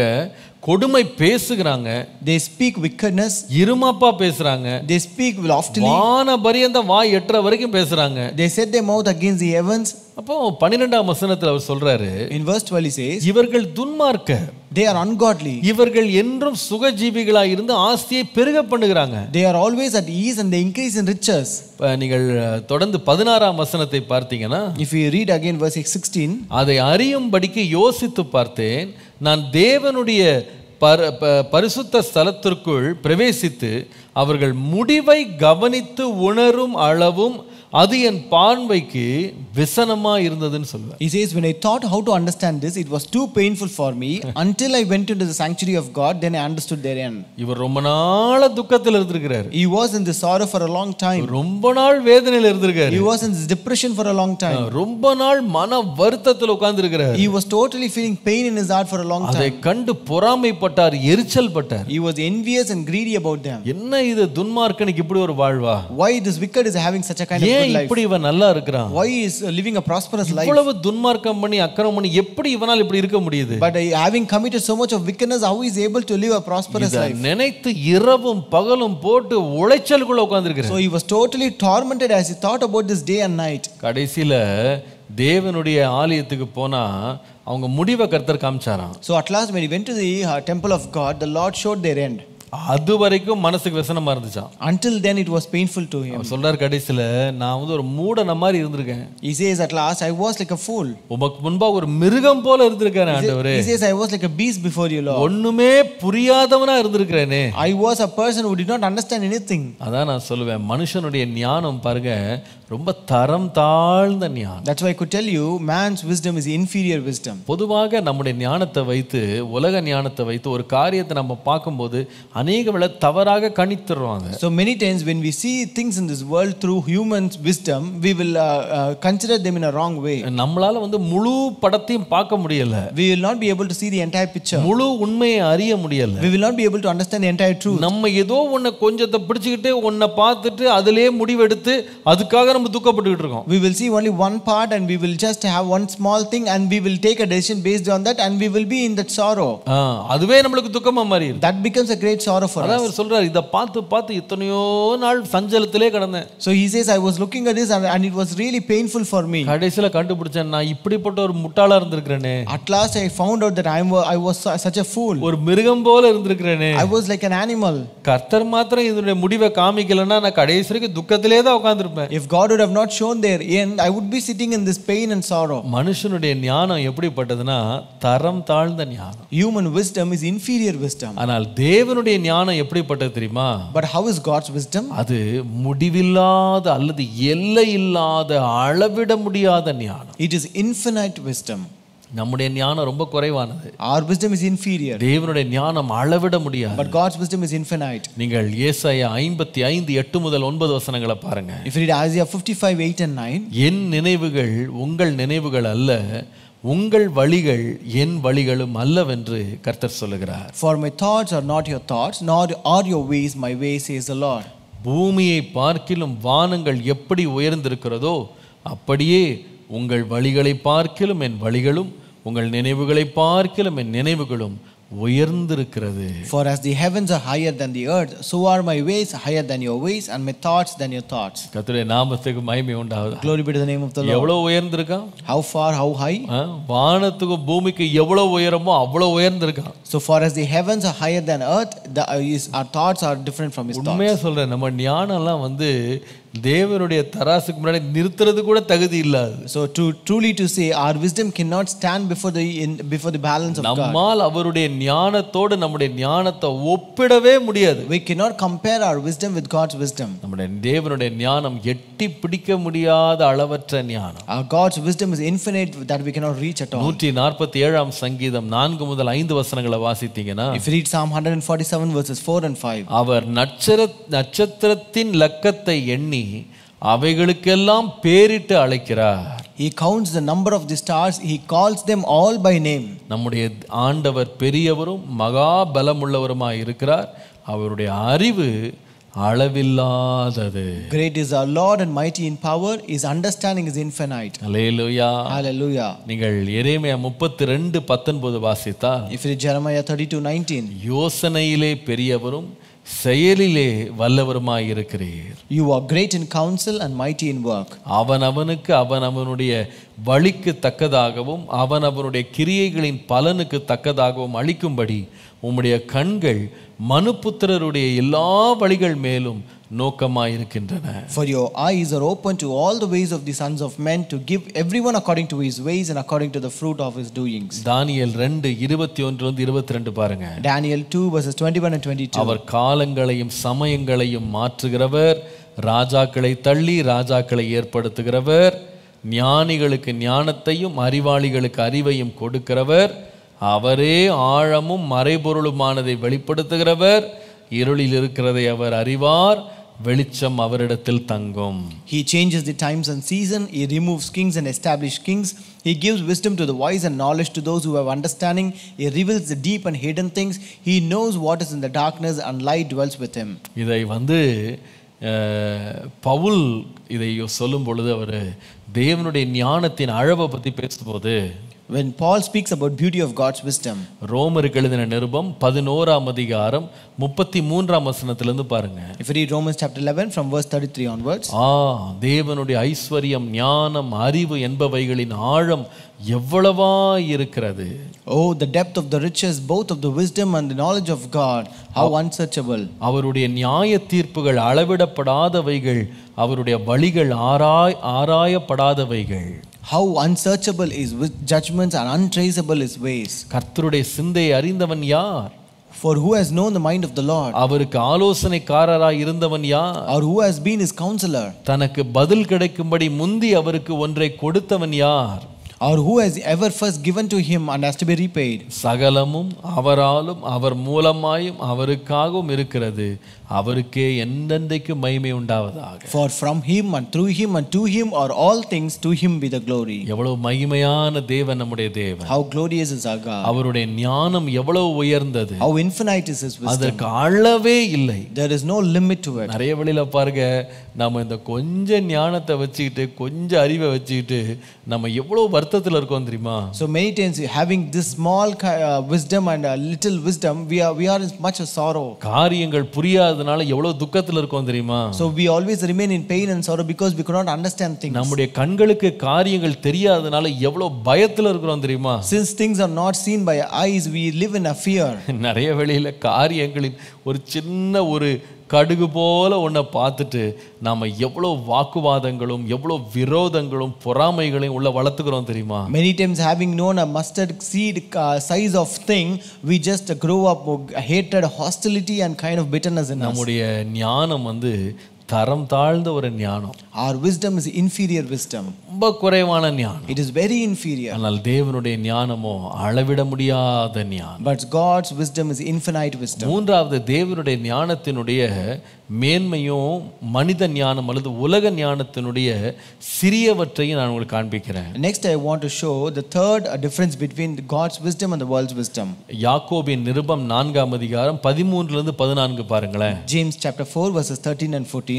A: கொடுமை பேசுகிறாங்க.
B: They speak wickedness.
A: இருமாப்பா பேசுறாங்க.
B: They speak loftily.
A: வான பரியந்தம் வாய் எட்டற வரைக்கும் பேசுறாங்க.
B: They set their mouth against the heavens.
A: அப்போ 12ஆம் வசனத்துல அவர் சொல்றாரு,
B: in verse 12 he says,
A: இவர்கள் துன்மார்க்கர்,
B: they are ungodly,
A: இவர்கள் என்றும் சுகஜீவிகளாய் இருந்து ஆஸ்தியை பெருக பண்ணுகிறாங்க.
B: they are always at ease and they increase in riches.
A: நீங்கள் தொடர்ந்து 16ஆம் வசனத்தை பார்த்தீங்கன்னா,
B: if you read again verse 16,
A: அதை அறியும்படிக்கு யோசித்து பார்த்தேன், நான் தேவனுடைய பரிசுத்த ஸ்தலத்திற்குள் பிரவேசித்து அவர்கள் முடிவை கவனித்து உணரும் அளவும் அது என் பார்வைக்கு விசனமா இருந்ததுன்னு சொல்லுவார்.
B: He says, when I thought how to understand this, it was too painful for me until I went into the sanctuary of God, then I understood their end.
A: இவர் ரொம்ப நாள் துக்கத்தில் இருந்திருக்கிறார்.
B: He was in this sorrow for a long time.
A: ரொம்ப நாள் வேதனையில் இருந்திருக்கார்.
B: He was in this depression for a long time.
A: ரொம்ப நாள் மன வருத்தத்தில் உட்கார்ந்து இருக்கிறார்.
B: He was totally feeling pain in his heart for a long time.
A: அதை கண்டு பொறாமைப்பட்டார், எரிச்சல் பட்டார்.
B: He was envious and greedy about them.
A: என்ன இது துன்மார்க்கனுக்கு இப்படி ஒரு வாழ்வா?
B: Why this wicked is having such a kind of good life?
A: இப்படி இவன் நல்லா இருக்கிறான்?
B: Why is living a prosperous life?
A: இவ்வளவு துன்மார்க்கம் பண்ணி அக்கிரமம் பண்ணி எப்படி இவனால் இப்படி இருக்க முடியுது?
B: But having committed so much of wickedness, how is he able to live a prosperous life?
A: நினைத்து இரவும் பகலும் போட்டு உளைச்சலுக்குள்ள உட்கார்ந்திருக்கிறார்.
B: So he was totally tormented as he thought about this day and night.
A: கடைசில தேவனுடைய ஆலயத்துக்கு போனா அவங்க முடிவை கர்த்தர் காமிச்சாராம்.
B: So at last when he went to the temple of God, the Lord showed their end.
A: அது வரைக்கும் மனசுக்கு விசனமா இருந்துச்சாம்.
B: Until then it was painful to him.
A: அவர் சொல்றார் கடைசில நான் ஒரு மூடன மாதிரி இருந்திருக்கேன்.
B: He says at last I was like a fool.
A: உமக்கு முன்பா ஒரு மிருகம் போல இருந்திருக்கேன் ஆண்டவரே.
B: He says I was like a beast before you, Lord.
A: ஒண்ணுமே புரியாதவனா இருந்திருக்கேனே.
B: I was a person who did not understand anything.
A: அதான் நான் சொல்லுவேன், மனுஷனுடைய ஞானம் பாருங்க ரொம்ப தரம் தாழ்ந்த ஞானம்.
B: That's why I could tell you man's wisdom is inferior wisdom.
A: பொதுவாக நம்முடைய ஞானத்தை வைத்து, உலக ஞானத்தை வைத்து ஒரு காரியத்தை நம்ம பார்க்கும்போது அநேகவேளை தவறாக கணித்துறாங்க.
B: So many times when we see things in this world through humans wisdom, we will consider them in a wrong way.
A: நம்மளால முழு படத்தையும் பார்க்க முடியல.
B: We will not be able to see the entire picture.
A: முழு உண்மையை அறிய முடியல.
B: We will not be able to understand the entire truth.
A: நம்ம ஏதோ ஒன்ன கொஞ்சத்தை பிடிச்சிக்கிட்டு ஒன்ன பார்த்துட்டு அதிலே முடிவெடுத்து அதுக்காக நம்ம துக்கப்பட்டுக்கிட்டு இருக்கோம்.
B: We will see only one part and we will just have one small thing and we will take a decision based on that and we will be in that sorrow.
A: அதுவே நமக்கு துக்கமா மாறிடுது.
B: That becomes a great sorrow for us.
A: அவர் சொல்றார், இத பார்த்து பார்த்து இத்தனையோ நாள் சஞ்சலத்திலே கடந்தேன்.
B: So he says I was looking at this and it was really painful for me.
A: கடைசில கண்டுபிடிச்சேன் நான் இப்படிப்பட்ட ஒரு முட்டாளா இருந்திருக்கிறேனே.
B: At last I found out that I was such a fool.
A: ஒரு மிருகம் போல இருந்திருக்கிறேனே.
B: I was like an animal.
A: கர்த்தர் மாத்திரம் இதனுடைய முடிவை காமிக்கலனா நான் கடைசி வரைக்கும் துக்கத்திலே தான் உட்கார்ந்திருப்பேன்.
B: If God would have not shown their end, I would be sitting in this pain and sorrow.
A: மனுஷனுடைய ஞானம் எப்படிப்பட்டதுன்னா தரம் தாழ்ந்த ஞானம்.
B: Human wisdom is inferior wisdom.
A: ஆனால் தேவனுடைய ஞானம் எப்படிப்பட்டது தெரியுமா?
B: But how is God's wisdom?
A: அது முடிவில்லாத அல்லது எல்லை இல்லாத அளவிட முடியாத ஞானம்.
B: It is infinite wisdom.
A: நம்முடைய ஞானம் ரொம்ப குறைவானது.
B: Our wisdom is inferior.
A: தேவனுடைய ஞானம் அளவிட முடியாது.
B: But God's wisdom is infinite.
A: நீங்கள் ஏசாயா 55:8 முதல் 9 வசனங்களை பாருங்க.
B: If you read Isaiah 55:8 and 9,
A: என் நினைவுகள் உங்கள் நினைவுகள் அல்ல, உங்கள் வழிகள் என் வழிகளும் அல்லவென்று கர்த்தர் சொல்லுகிறார்.
B: For my thoughts are not your thoughts, nor are your ways my ways, says the Lord.
A: பூமியை பார்க்கிலும் வானங்கள் எப்படி உயர்ந்திருக்கிறதோ அப்படியே உங்கள் வழிகளை பார்க்கிலும் என் வழிகளும், உங்கள் நினைவுகளை பார்க்கிலும் என் நினைவுகளும் உயர்ந்திருக்கிறது.
B: For as the heavens are higher than the earth, so are my ways higher than your ways and my thoughts than your thoughts.
A: கர்த்தருடைய நாமத்துக்கு மகிமை உண்டாவதாக.
B: Glory be to the name of the Lord.
A: எவ்வளவு உயர்ந்திருக்கான்?
B: How far, how high?
A: வானத்துக்கும் பூமிக்கு எவ்வளவு உயரமோ அவ்வளவு உயர்ந்திருக்கான்.
B: So far as the heavens are higher than earth, our thoughts are different from his thoughts.
A: உண்மையா சொல்றேன், நம்ம ஞானம்லாம் தேவனுடைய தராசுக்கு முன்னாடி நிறுத்துறது கூட தகுதி இல்லாது.
B: So truly to say, our wisdom cannot stand before the balance of God.
A: நம்மால் அவருடைய ஞானத்தோடு நம்முடைய ஞானத்தை ஒப்பிடவே முடியாது.
B: We cannot compare our wisdom with God's wisdom.
A: நம்முடைய தேவனுடைய ஞானம் எட்டி பிடிக்க முடியாத அளவற்ற ஞானம்.
B: Our God's wisdom is infinite that we cannot reach at all.
A: 147 சங்கீதம் 4 முதல் 5 வசனங்களை வாசித்தீங்கன்னா,
B: if you read Psalm 147 verses 4 and 5,
A: அவர் நட்சத்திரத்தின் லக்கத்தை எண்ணி அவைகளுக்கெல்லாம் பேரிட்டு அழைக்கிறார்.
B: He counts the number of the stars, he calls them all by name.
A: நம்முடைய ஆண்டவர் பெரியவரும் மகா பலமுள்ளவருமாய் இருக்கிறார். அவருடைய அறிவு அளவில்லாதது.
B: Great is our Lord and mighty in power, his understanding is infinite.
A: Hallelujah.
B: Hallelujah.
A: நீங்கள் எரேமியா 32:19 வாசித்தால்,
B: if you read Jeremiah 32:19,
A: யோசனையிலே பெரியவரும் செயலிலே வல்லவருமாய் இருக்கிறீர்.
B: You are great in counsel and mighty in work.
A: அவனவனுக்கு அவனவனுடைய வழிக்கு தக்கதாகவும் அவனவனுடைய கிரியைகளின் பலனுக்கு தக்கதாகவும் அளிக்கும்படி உம்முடைய கண்கள் மனுபுத்திரருடைய எல்லா வழிகள் மேலும் நோக்கமாயிருக்கின்றன.
B: For your eyes are open to all the ways of the sons of men, to give everyone according to his ways and according to the fruit of his doings.
A: தானியேல் 2:21-22 பாருங்க.
B: Daniel 2 verses 21 and 22.
A: அவர் காலங்களையும் சமயங்களையும் மாற்றுகிறவர், ராஜாக்களை தள்ளி ராஜாக்களை ஏற்படுத்துகிறவர், ஞானிகளுக்கு ஞானத்தையும் அறிவாளிகளுக்கு அறிவையும் கொடுக்கிறவர், அவரே ஆழமும் மறைபொருளுமானதை வெளிப்படுத்துகிறவர், இருளில் இருக்கிறதை அவர் அறிவார், வெளிச்சம் அவரிடத்தில் தங்கும்.
B: He changes the times and season, he removes kings and establishes kings, he gives wisdom to the wise and knowledge to those who have understanding, he reveals the deep and hidden things, he knows what is in the darkness and light dwells with him.
A: இதை பவுல் இதை சொல்லும் பொழுது அவர் தேவனுடைய ஞானத்தின் அளவை பற்றி பேசும்போது,
B: when Paul speaks about beauty of God's wisdom,
A: ரோமருக்கு எழுதின நிருபம் 11:33 பாருங்க.
B: if you read Romans chapter 11 from verse 33 onwards,
A: தேவனுடைய ஐஸ்வரியம் ஞானம் அறிவு என்பவைகளின் ஆழம் எவ்வளவா இருக்கிறது.
B: oh the depth of the riches both of the wisdom and the knowledge of God, how unsearchable.
A: அவருடைய நியாய தீர்ப்புகள் அளவிடப்படாதவைகள், அவருடைய வழிகள் ஆராயப்படாதவைகள்.
B: how unsearchable is with judgments and untraceable his ways.
A: கர்த்தருடைய சிந்தையை அறிந்தவன் யார்?
B: For who has known the mind of the Lord?
A: அவருக்கு ஆலோசனைக்காரராய் இருந்தவன் யார்?
B: Or who has been his counselor?
A: தனக்கு பதில் கிடைக்கும்படி முந்தி அவருக்கு ஒன்றை கொடுத்தவன் யார்?
B: Or who has ever first given to him and has to be repaid?
A: சகலமும் அவராலும் அவர் மூலமாயும் அவருக்காகவும் இருக்கிறது, அவருக்கே என்றென்றைக்கு மகிமை உண்டாவதாக.
B: For from him and through him and to him are all things, to him be the glory.
A: எவ்வளவு மகிமையான தேவன் நம்முடைய தேவன்.
B: How glorious is our God.
A: அவருடைய ஞானம் எவ்வளவு உயர்ந்தது.
B: How infinite is his wisdom.
A: அதற்கு அளவே இல்லை.
B: There is no limit to it.
A: நிறைய வழியில பாருங்க, நம்ம இந்த கொஞ்சம் ஞானத்தை வச்சுக்கிட்டு கொஞ்சம் அறிவை வச்சுக்கிட்டு நம்ம எவ்வளவு வருத்தத்தில் இருக்கோம் தெரியுமா?
B: So many times having this small wisdom and a little wisdom, we are in much sorrow.
A: காரியங்கள் புரியாதனால எவ்வளவு துக்கத்தில் இருக்கோம் தெரியுமா?
B: So we always remain in pain and sorrow because we cannot understand things.
A: நம்முடைய கண்களுக்கு காரியங்கள் தெரியாதனால எவ்வளவு பயத்தில் இருக்கிறோம் தெரியுமா?
B: Since things are not seen by eyes, we live in a fear.
A: நிறைய வழியில காரியங்களின் ஒரு சின்ன ஒரு கடுகு போல ஒன்றை பார்த்துட்டு நாம எவ்வளோ வாக்குவாதங்களும் எவ்வளோ விரோதங்களும் பொறாமைகளையும் உள்ள வளர்த்துக்கிறோம் தெரியுமா?
B: Many times having known a mustard seed size of thing, we just grow up hatred, hostility and kind of bitterness in us.
A: நம்முடைய ஞானம் தரம் தாழ்ந்த ஒரு ஞானம்.
B: Our wisdom is inferior wisdom.
A: ரொம்ப குறைவான ஞானம்.
B: It is very inferior.
A: ஆனால் தேவனுடைய ஞானமோ அளவிட முடியாத ஞானம்.
B: But God's wisdom is infinite wisdom.
A: மூன்றாவது தேவனுடைய ஞானத்தினுடைய மேன்மையும் மனித ஞானம் அல்லது உலக ஞானத்தினுடைய சிறியவற்றையும் நான் உங்களுக்கு காண்பிக்கிறேன்.
B: Next I want to show the third difference between God's wisdom and the world's wisdom.
A: யாக்கோபின் நிருபம் 4:13-14 பாருங்களேன்.
B: James chapter 4 verses 13 and 14.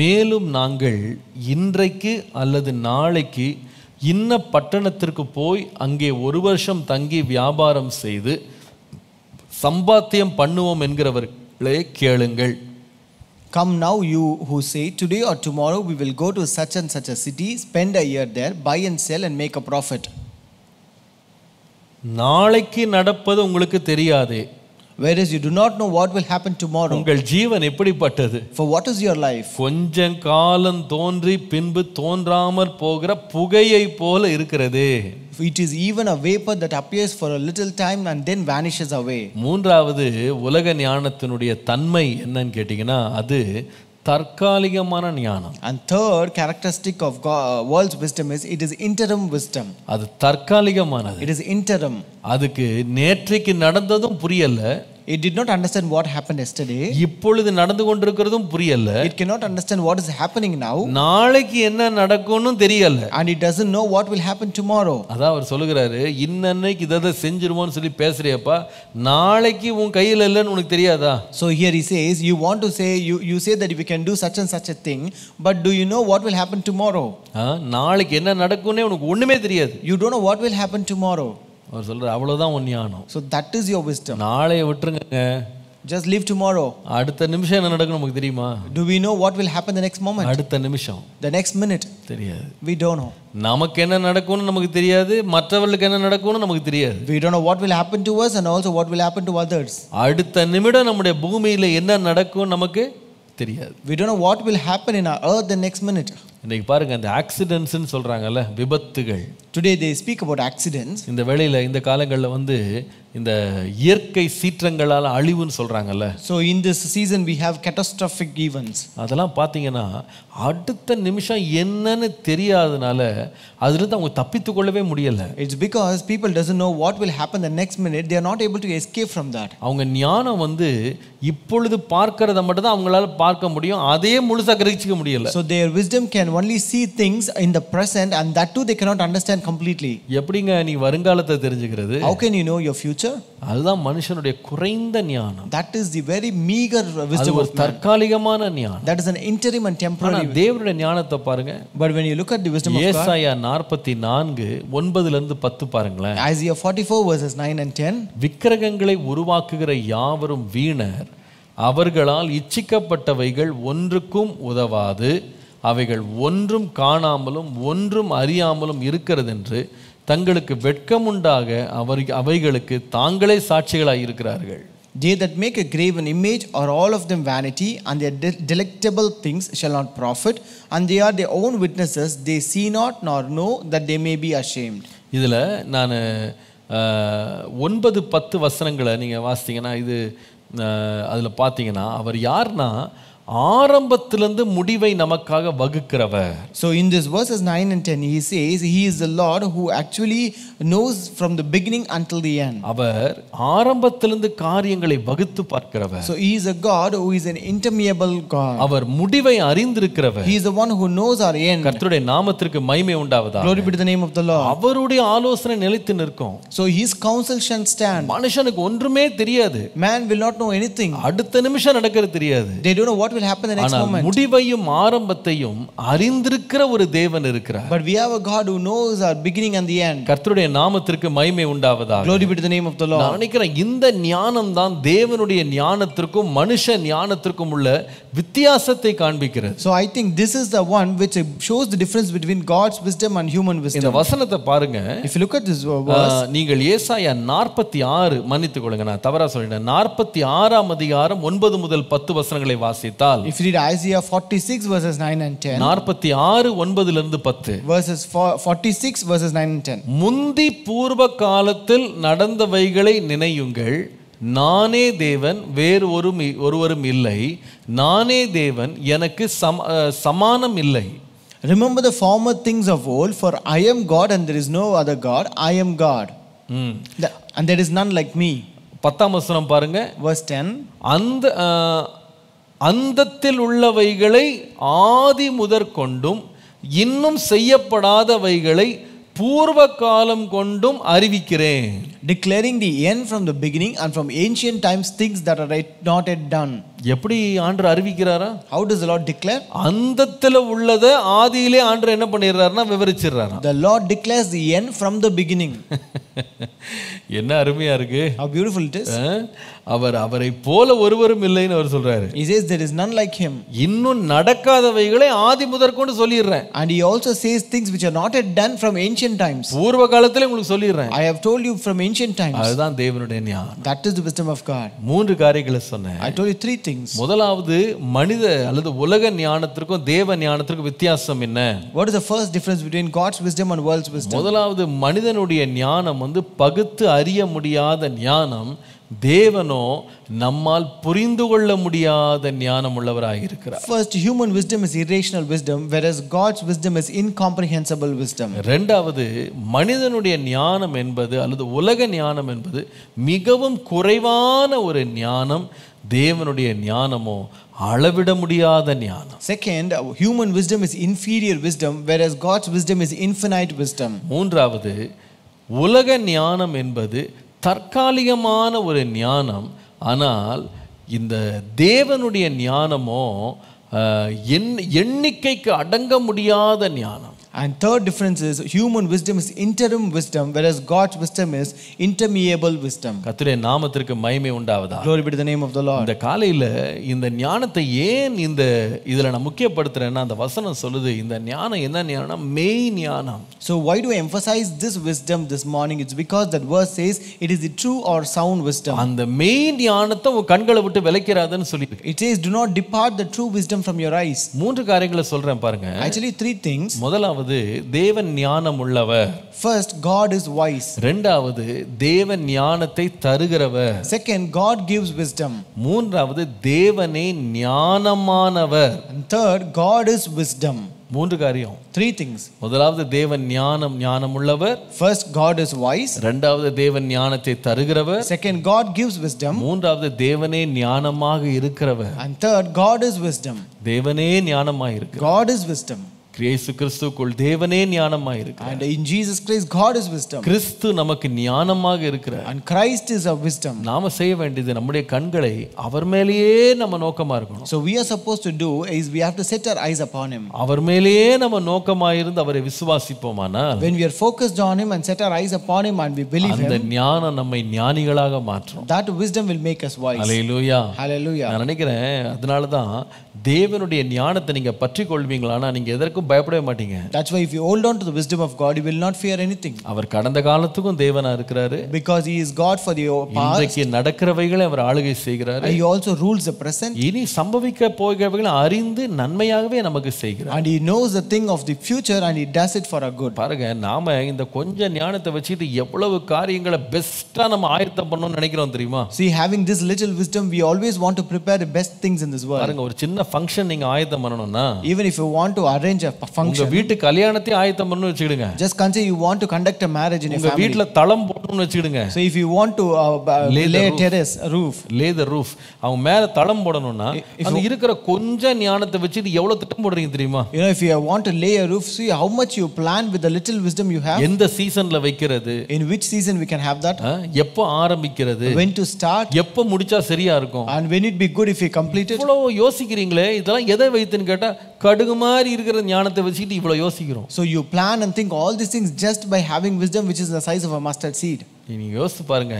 A: மேலும் நாங்கள் இன்றைக்கு அல்லது நாளைக்கு இன்ன பட்டணத்திற்கு போய் அங்கே ஒரு வருஷம் தங்கி வியாபாரம் செய்து சம்பாத்தியம் பண்ணுவோம் என்கிறவர்களே கேளுங்கள்.
B: Come now, you who say, today or tomorrow we will go to such and such a city, spend a year there, buy and sell and make a profit.
A: நாளைக்கு நடப்பது உங்களுக்கு தெரியாதே.
B: Whereas you do not know what will happen tomorrow.
A: உங்கள் ஜீவன் எப்படிப்பட்டது?
B: For what is your life?
A: கொஞ்சம் காலம் தோன்றி பின்பு தோன்றாமற் போகிற புகையை போல இருக்கிறது.
B: It is even a vapor that appears for a little time and then vanishes away.
A: மூன்றாவது உலக ஞானத்தினுடைய தன்மை என்னன்னு கேட்டீங்கன்னா, அது தற்காலிகமான ஞானம்.
B: And third characteristic of world's wisdom is it is interim wisdom.
A: அது தற்காலிகமானது.
B: It is interim.
A: அதுக்கு நேற்றைக்கு நடந்ததும் புரியல.
B: It did not understand what happened yesterday.
A: இப்பொழுது நடந்து கொண்டிருக்கிறதும் புரியல.
B: It cannot understand what is happening now.
A: நாளைக்கு என்ன நடக்கும்னு தெரியல.
B: And it doesn't know what will happen tomorrow.
A: அதான் அவர் சொல்லுகிறாரு, இன்னன்னைக்கு இதை செஞ்சிருவோம்னு சொல்லி பேசுறியப்பா, நாளைக்கு உன் கையில் இல்லைன்னு உனக்கு தெரியாதா?
B: So here he says, you want to say, you say that we can do such and such a thing, but do you know what will happen tomorrow?
A: நாளைக்கு என்ன நடக்கும்னே உனக்கு ஒண்ணுமே தெரியாது.
B: You don't know what will happen tomorrow.
A: அவர் சொல்றாரு, அவ்வளவுதான் உன் ஞானம்.
B: So that is your wisdom.
A: நாளைய விட்டுருங்க.
B: Just live tomorrow.
A: அடுத்த நிமிஷம் என்ன நடக்கும் நமக்கு தெரியுமா?
B: Do we know what will happen the next moment?
A: அடுத்த நிமிஷம்,
B: the next minute
A: தெரியாது.
B: We don't know.
A: நமக்கு என்ன நடக்கும்னு நமக்கு தெரியாது, மற்றவர்களுக்கு என்ன நடக்கும்னு நமக்கு தெரியாது.
B: We don't know what will happen to us and also what will happen to others.
A: அடுத்த நிமிடம் நம்முடைய பூமியில என்ன நடக்கும் நமக்கு தெரியாது.
B: We don't know what will happen in our earth the next minute.
A: இன்னைக்கு பாருங்க, அந்த ஆக்சிடென்ட்ஸ்னு சொல்றாங்கல்ல, விபத்துகள்.
B: Today they speak about accidents.
A: இந்த வேளையில இந்த காலங்களில் வந்து இந்த இயற்கை சீற்றங்களால் அழிவுன்னு சொல்றாங்கல்ல.
B: So in this season we have catastrophic events.
A: அதெல்லாம் பார்த்தீங்கன்னா அடுத்த நிமிஷம் என்னன்னு தெரியாதனால அதிலிருந்து அவங்க தப்பித்து கொள்ளவே முடியல.
B: It's because people doesn't know what will happen the next minute. They are not able to escape from that.
A: அவங்க ஞானம் வந்து இப்பொழுது பார்க்கறத மட்டும் தான் அவங்களால பார்க்க முடியும், அதே முழுசா கிரகிச்சிக்க முடியல.
B: So their wisdom can only see things in the present, and that too they cannot understand completely.
A: எப்படிங்க நீ வருங்காலத்தை தெரிஞ்சுக்கிறது?
B: How can you know your future?
A: அதுதான் மனுஷனுடைய குறைந்த ஞானம்.
B: That is the very meager wisdom
A: ஒரு
B: of man.
A: தற்காலிகமான ஞானம்.
B: That is an interim and temporary.
A: தேவனுடைய ஞானத்தை பாருங்க.
B: But when you look at the wisdom of God,
A: ஏசாயா 44:9 பாருங்களேன்.
B: Isaiah 44 verses 9 and 10.
A: விக்கிரகங்களை உருவாக்குகிற யாவரும் வீணர், அவர்களால் இச்சிக்கப்பட்டவைகள் ஒன்றுக்கும் உதவாது, அவைகள் ஒன்றும் காணாமலும் ஒன்றும் அறியாமலும் இருக்கிறதென்று தங்களுக்கு வெட்கமுண்டாக அவைகளுக்கு தாங்களே சாட்சிகளாய் இருக்கிறார்கள்.
B: They that make a graven image are all of them vanity, and their delectable things shall not profit, and they are their own witnesses. They see not nor know that they may be ashamed.
A: இதில் நான் 9-10 வசனங்களை நீங்கள் வாசித்தீங்கன்னா இது அதில் பார்த்தீங்கன்னா அவர் யார்னா ஆரம்பத்திலிருந்து முடிவை நமக்காக வகுக்கிறவர்.
B: So in this verses 9 and 10 he says he is the Lord who actually knows from the beginning until the end.
A: அவர் ஆரம்பத்திலிருந்து காரியங்களை வகுத்து பார்க்கிறவர்.
B: So he is a God who is an interminable God.
A: அவர் முடிவை அறிந்திருக்கிறவர்.
B: He is the one who knows our end.
A: கர்த்தருடைய நாமத்திற்கு மகிமை உண்டாவதாக.
B: Glory be to the name of the Lord.
A: அவருடைய ஆலோசனை நிலைத்து நிற்கும்.
B: So his counsel shall stand.
A: மனுஷனுக்கு ஒன்றுமே தெரியாது.
B: Man will not know anything.
A: அடுத்த நிமிஷம் நடக்கிறது தெரியாது.
B: They don't know what will happen the next moment.
A: முடிவையும் ஆரம்பத்தையும் அறிந்திருக்கிற ஒரு தேவன் இருக்கிறார்.
B: But we have a God who knows our beginning and the end.
A: கர்த்தருடைய நாமத்திற்கு மகிமை உண்டாவதாக.
B: Glory be to the name of the Lord.
A: நான் நினைக்கிறேன் இந்த ஞானம் தான் தேவனுடைய ஞானத்திற்கும் மனுஷ ஞானத்திற்கும் உள்ள வித்தியாசத்தை காண்பிக்கிறது.
B: So I think this is the one which shows the difference between God's wisdom and human wisdom.
A: இந்த வசனத்தை பாருங்க.
B: If you look at this verse,
A: நீங்கள் ஏசாயா 46 மன்னித்துக் கொள்ளுங்க, நான் தவறா சொல்லிட்டேன். 46ஆம் அதிகாரம் 9 முதல் 10 வசனங்களை வாசித்தால்,
B: if you read Isaiah 46 verses 9 and 10,
A: 46:9-10,
B: verses 46 verses 9 and 10,
A: முந்தி பூர்வ காலத்தில் நடந்தவைகளை நினையுங்கள், நானே தேவன் வேறு ஒருவரும் இல்லை, நானே தேவன் எனக்கு சமானம் இல்லை.
B: remember the former things of old, for I am God and there is no other God. I am God and there is none like me.
A: 10ஆம் வசனம் பாருங்க.
B: Verse 10,
A: அந்தத்தில் உள்ளவைகளை ஆதி முதற் கொண்டும் இன்னும் செய்யப்படாதவைகளை பூர்வ காலம் கொண்டும் அறிவிக்கிறேன்.
B: declaring the end from the beginning and from ancient times things that are not yet done.
A: எப்படி ஆண்டவர் அறிவிக்கிறாரா?
B: How does the Lord declare?
A: அந்தத்துல உள்ளத ஆதியிலே ஆண்டவர் என்ன பண்ணிடுறாருன்னா விவரிச்சிடுறாரா.
B: The Lord declares the end from the beginning.
A: என்ன அருமையா இருக்கு.
B: How beautiful it is.
A: அவரை போல ஒருவரும் இல்லைன்னு அவர் சொல்றாரு.
B: He says there is none like him.
A: இன்னும் நடக்காதவைகளை ஆதி முதற்கொண்டு சொல்லிடுறேன்.
B: And he also says things which are not yet done from ancient times.
A: பூர்வ காலத்திலே உங்களுக்கு சொல்லிடுறேன்.
B: I have told you from ancient times.
A: அதுதான் தேவனுடைய ஞானம்.
B: That is the wisdom of God.
A: 3 காரியங்களை சொன்னேன்.
B: I told you 3 things.
A: முதலாவது மனித அல்லது உலக ஞானத்திற்கும் தேவ ஞானத்திற்கும் வித்தியாசம் என்ன?
B: What is the first difference between God's wisdom and world's wisdom?
A: முதலாவது மனிதனுடைய ஞானம் வந்து பகுத்து அறிய முடியாத ஞானம், தேவனோ நம்மால் புரிந்து கொள்ள முடியாத ஞானம் உள்ளவராக இருக்கிறார்.
B: First, human wisdom is irrational wisdom, whereas God's wisdom is incomprehensible wisdom.
A: இரண்டாவது மனிதனுடைய ஞானம் என்பது அல்லது உலக ஞானம் என்பது மிகவும் குறைவான ஒரு ஞானம், தேவனுடைய ஞானமோ அளவிட முடியாத ஞானம்.
B: Second, human wisdom is inferior wisdom, whereas God's wisdom is infinite wisdom.
A: மூன்றாவது உலக ஞானம் என்பது தற்காலிகமான ஒரு ஞானம், ஆனால் இந்த தேவனுடைய ஞானமோ எண்ணிக்கைக்கு அடங்க முடியாத ஞானம்.
B: And third difference is human wisdom is interim wisdom, whereas God's wisdom is intermeable wisdom.
A: கர்த்தருடைய நாமத்திற்கு மகிமை உண்டாவதா.
B: Glory be to the name of the Lord.
A: இந்த காலையில இந்த ஞானத்தை ஏன் இதுல நான் முக்கியப்படுத்துறேன்னா அந்த வசனம் சொல்லுது இந்த ஞானம் என்ன ஞானம்? மெய் ஞானம்.
B: So why do I emphasize this wisdom this morning? It's because that verse says it is the true or sound wisdom.
A: அந்த மெய் ஞானத்தை உன் கண்களை விட்டு விலக்கிறாதன்னு சொல்லிருக்கு.
B: It says do not depart the true wisdom from your eyes.
A: மூன்று காரியங்களை சொல்றேன் பாருங்க.
B: Actually three things.
A: முதலாவது தேவன் ஞானம் உள்ளவர்.
B: First, God is wise.
A: இரண்டாவது தேவன் ஞானத்தை தருகிறவர்.
B: Second, God gives wisdom.
A: மூன்றாவது தேவனே ஞானமானவர்.
B: And third, God is wisdom.
A: மூன்று காரியம்.
B: Three things.
A: முதலாவது தேவன் ஞானம் உள்ளவர்.
B: First, God is wise.
A: இரண்டாவது தேவன் ஞானத்தை தருகிறவர்.
B: Second, God gives wisdom.
A: மூன்றாவது தேவனே ஞானமாக இருக்கிறவர்.
B: And third, God is wisdom.
A: தேவனே ஞானமாக இருக்கிறார்.
B: God is wisdom.
A: இயேசு கிறிஸ்துவுக்குள் தேவனே ஞானமாக இருக்கிறார்.
B: And in Jesus Christ, God is wisdom.
A: கிறிஸ்து நமக்கு ஞானமாக இருக்கிறார்.
B: And Christ is our wisdom.
A: நாம செய்ய வேண்டியது நம்முடைய கண்களை அவர் மேலேயே நம்ம நோக்கமா இருக்கணும்.
B: So we are supposed to do is we have to set our eyes upon Him.
A: அவர் மேலேயே நம்ம நோக்கமா இருந்து அவரை விசுவாசிப்போமானால்
B: When we are focused on Him and set our eyes upon Him and we believe
A: அந்த
B: Him,
A: ஞானம் நம்மை ஞானிகளாக மாற்றும்.
B: that wisdom will make us wise.
A: Hallelujah.
B: Hallelujah.
A: நான் நினைக்கிறேன் அதனால தான் தேவனுடைய ஞானத்தை நீங்க பற்றி கொள்வீங்களானா நீங்க எதற்கும் பயப்படவே மாட்டீங்க.
B: That's why if you hold on to the wisdom of God, you will not fear anything.
A: அவர் கடந்த காலத்துக்கும் தேவனா இருக்கிறாரு.
B: Because He is God for the past.
A: இன்றைக்கு நடக்கிறவைகளை அவர் ஆளுகை செய்கிறாரு.
B: And He also rules the present.
A: இனி சம்பவிக்க போகிறவைகளை அறிந்து நன்மையாகவே நமக்கு செய்கிறார்.
B: And He knows the thing of the future and He does it for our good.
A: பாருங்க நாம இந்த கொஞ்ச ஞானத்தை வச்சுட்டு எவ்வளவு காரியங்களை பெஸ்டா நம்ம ஆயத்தம் பண்ணணும்னு நினைக்கிறோம் தெரியுமா?
B: See, having this little wisdom, we always want to prepare the best things in this world.
A: பாருங்க ஒரு சின்ன ஃபங்க்ஷன் நீங்க ஆயத்தம் பண்ணணும்னா
B: Even if you want to arrange a
A: உங்க
B: function,
A: வீட்டு கல்யாணத்தை ஆயத்தம் பண்ணணும்னு வெச்சுக்கிடுங்க.
B: just consider you want to conduct a marriage in your
A: உங்க
B: family.
A: வீட்ல தளம் போடணும்னு வெச்சுக்கிடுங்க.
B: So if you want to lay a terrace, a roof,
A: lay the roof, அவங்க மேல தளம் போடணும்னா அந்த இருக்கிற கொஞ்ச ஞானத்தை வச்சுட்டு எவ்வளவு திட்டம் போடுறீங்க தெரியுமா?
B: you know, if you want to lay a roof, see how much you plan with the little wisdom you have.
A: எந்த சீசன்ல வைக்கிறது?
B: In which season we can have that?
A: எப்போ ஆரம்பிக்கிறது?
B: When to start?
A: எப்போ முடிச்சா சரியா இருக்கும்?
B: And when it be good if you complete it?
A: இவ்வளவு யோசிக்கிறீங்களே இதெல்லாம் எதை வைத்துன்னு கேட்டா கடுகு மாதிரி இருக்கிற ஞானத்தை வச்சுட்டு இவ்வளவு யோசிக்கிறோம்.
B: So you plan and think all these things just by having wisdom which is the size of a mustard seed.
A: நீங்க யோசிச்சு பாருங்க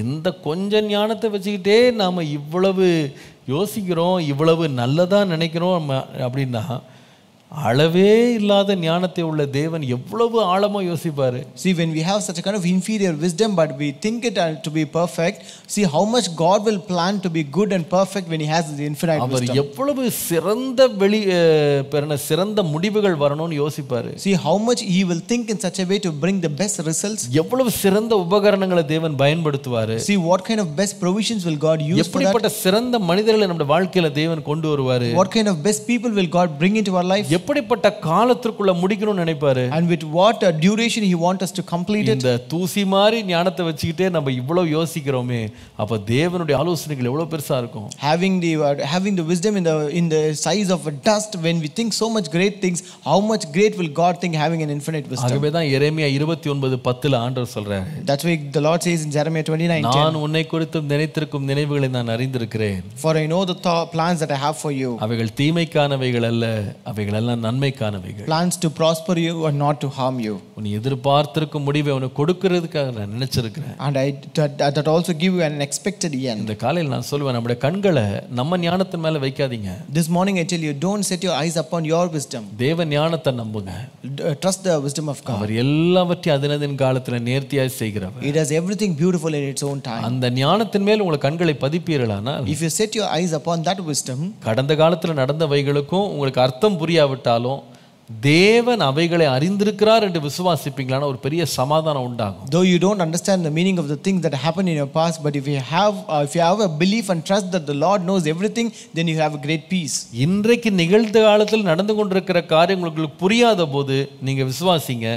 A: இந்த கொஞ்ச ஞானத்தை வச்சுக்கிட்டே நாம இவ்வளவு யோசிக்கிறோம் இவ்வளவு நல்லதா நினைக்கிறோம் அப்படின்னா அளவே இல்லாத ஞானத்தை உள்ள தேவன் எவ்வளவு ஆழமா யோசிப்பாரு.
B: See, when we have such a kind of inferior wisdom but we think it to be perfect, see how much God will plan to be good and perfect when He has the infinite
A: our
B: wisdom.
A: எவ்வளவு சிறந்த முடிவுகள் வரணும்னு யோசிப்பாரு.
B: See how much He will think in such a way to bring the best results.
A: எவ்வளவு சிறந்த உபகரணங்களை தேவன் பயன்படுத்துவாரு.
B: See what kind of best provisions will God use for that.
A: எப்படிப்பட்ட சிறந்த மனிதர்களை நம்ம வாழ்க்கையில தேவன் கொண்டு வருவாரு.
B: What kind of best people will God bring into our life.
A: எப்படிப்பட்ட காலத்திற்குள்ள முடிக்கணும்னு நினைப்பாரு.
B: And with what duration He wants us to complete it.
A: இந்த தூசி மாதிரி ஞானத்தை வச்சுக்கிட்டே நம்ம இவ்வளவு யோசிக்கிறோமே அப்ப தேவனுடைய ஆலோசனைகள் எவ்வளவு பெருசா இருக்கும்.
B: Having the wisdom in the size of a dust, when we think so much great things, how much great will God think having an infinite wisdom.
A: ஆகவே தான் எரேமியா 29:10 ஆண்டவர் சொல்றாரு.
B: That's why the Lord says in Jeremiah 29:10,
A: நான் உன்னை குறித்து நினைத்திருக்கும் நினைவுகளை நான் அறிந்திருக்கிறேன்.
B: For I know the plans that I have for you.
A: அவைகள் தீமைக்கானவைகள் அல்ல அவைகள் எல்லாம் நன்மைக்கானவைகள்.
B: Plans to prosper you and not to harm you.
A: உன்னை எதிர்பார்த்திருக்கும் முடிவை உனக்கு கொடுக்கிறதுக்காக நான் நினைச்சிருக்கிறேன்.
B: And that also give you an expected end.
A: இந்த காலையில் நான் சொல்வேன் நம்முடைய கண்களை நம்ம ஞானத்தின் மேல வைக்காதீங்க.
B: This morning I tell you, don't set your eyes upon your wisdom.
A: தேவ ஞானத்தை நம்புங்க.
B: Trust the wisdom of God.
A: அவர் எல்லாவற்றையும் அதனதின் காலத்துல நேர்த்தியாய் செய்கிறவர்.
B: He does everything beautiful in its own time.
A: அந்த ஞானத்தின் மேல் உங்கள் கண்களை பதிப்பீர்களானால்
B: if you set your eyes upon that wisdom,
A: கடந்த காலத்துல நடந்தவைகளுக்கும் உங்களுக்கு அர்த்தம் புரியாவிட்டாலும் தேவன் அவைகளை அறிந்திருக்கிறார் என்று விசுவாசிப்பீங்களான ஒரு பெரிய சமாதானம் உண்டாகும்.
B: Though you don't understand the meaning of the things that happened in your past, but if you have a belief and trust that the Lord knows everything, then you have a great peace.
A: இன்றைக்கு நிகழ்காலத்தில் நடந்து கொண்டிருக்கிற காரியங்கள் உங்களுக்கு புரியாத போது நீங்க விசுவாசிங்க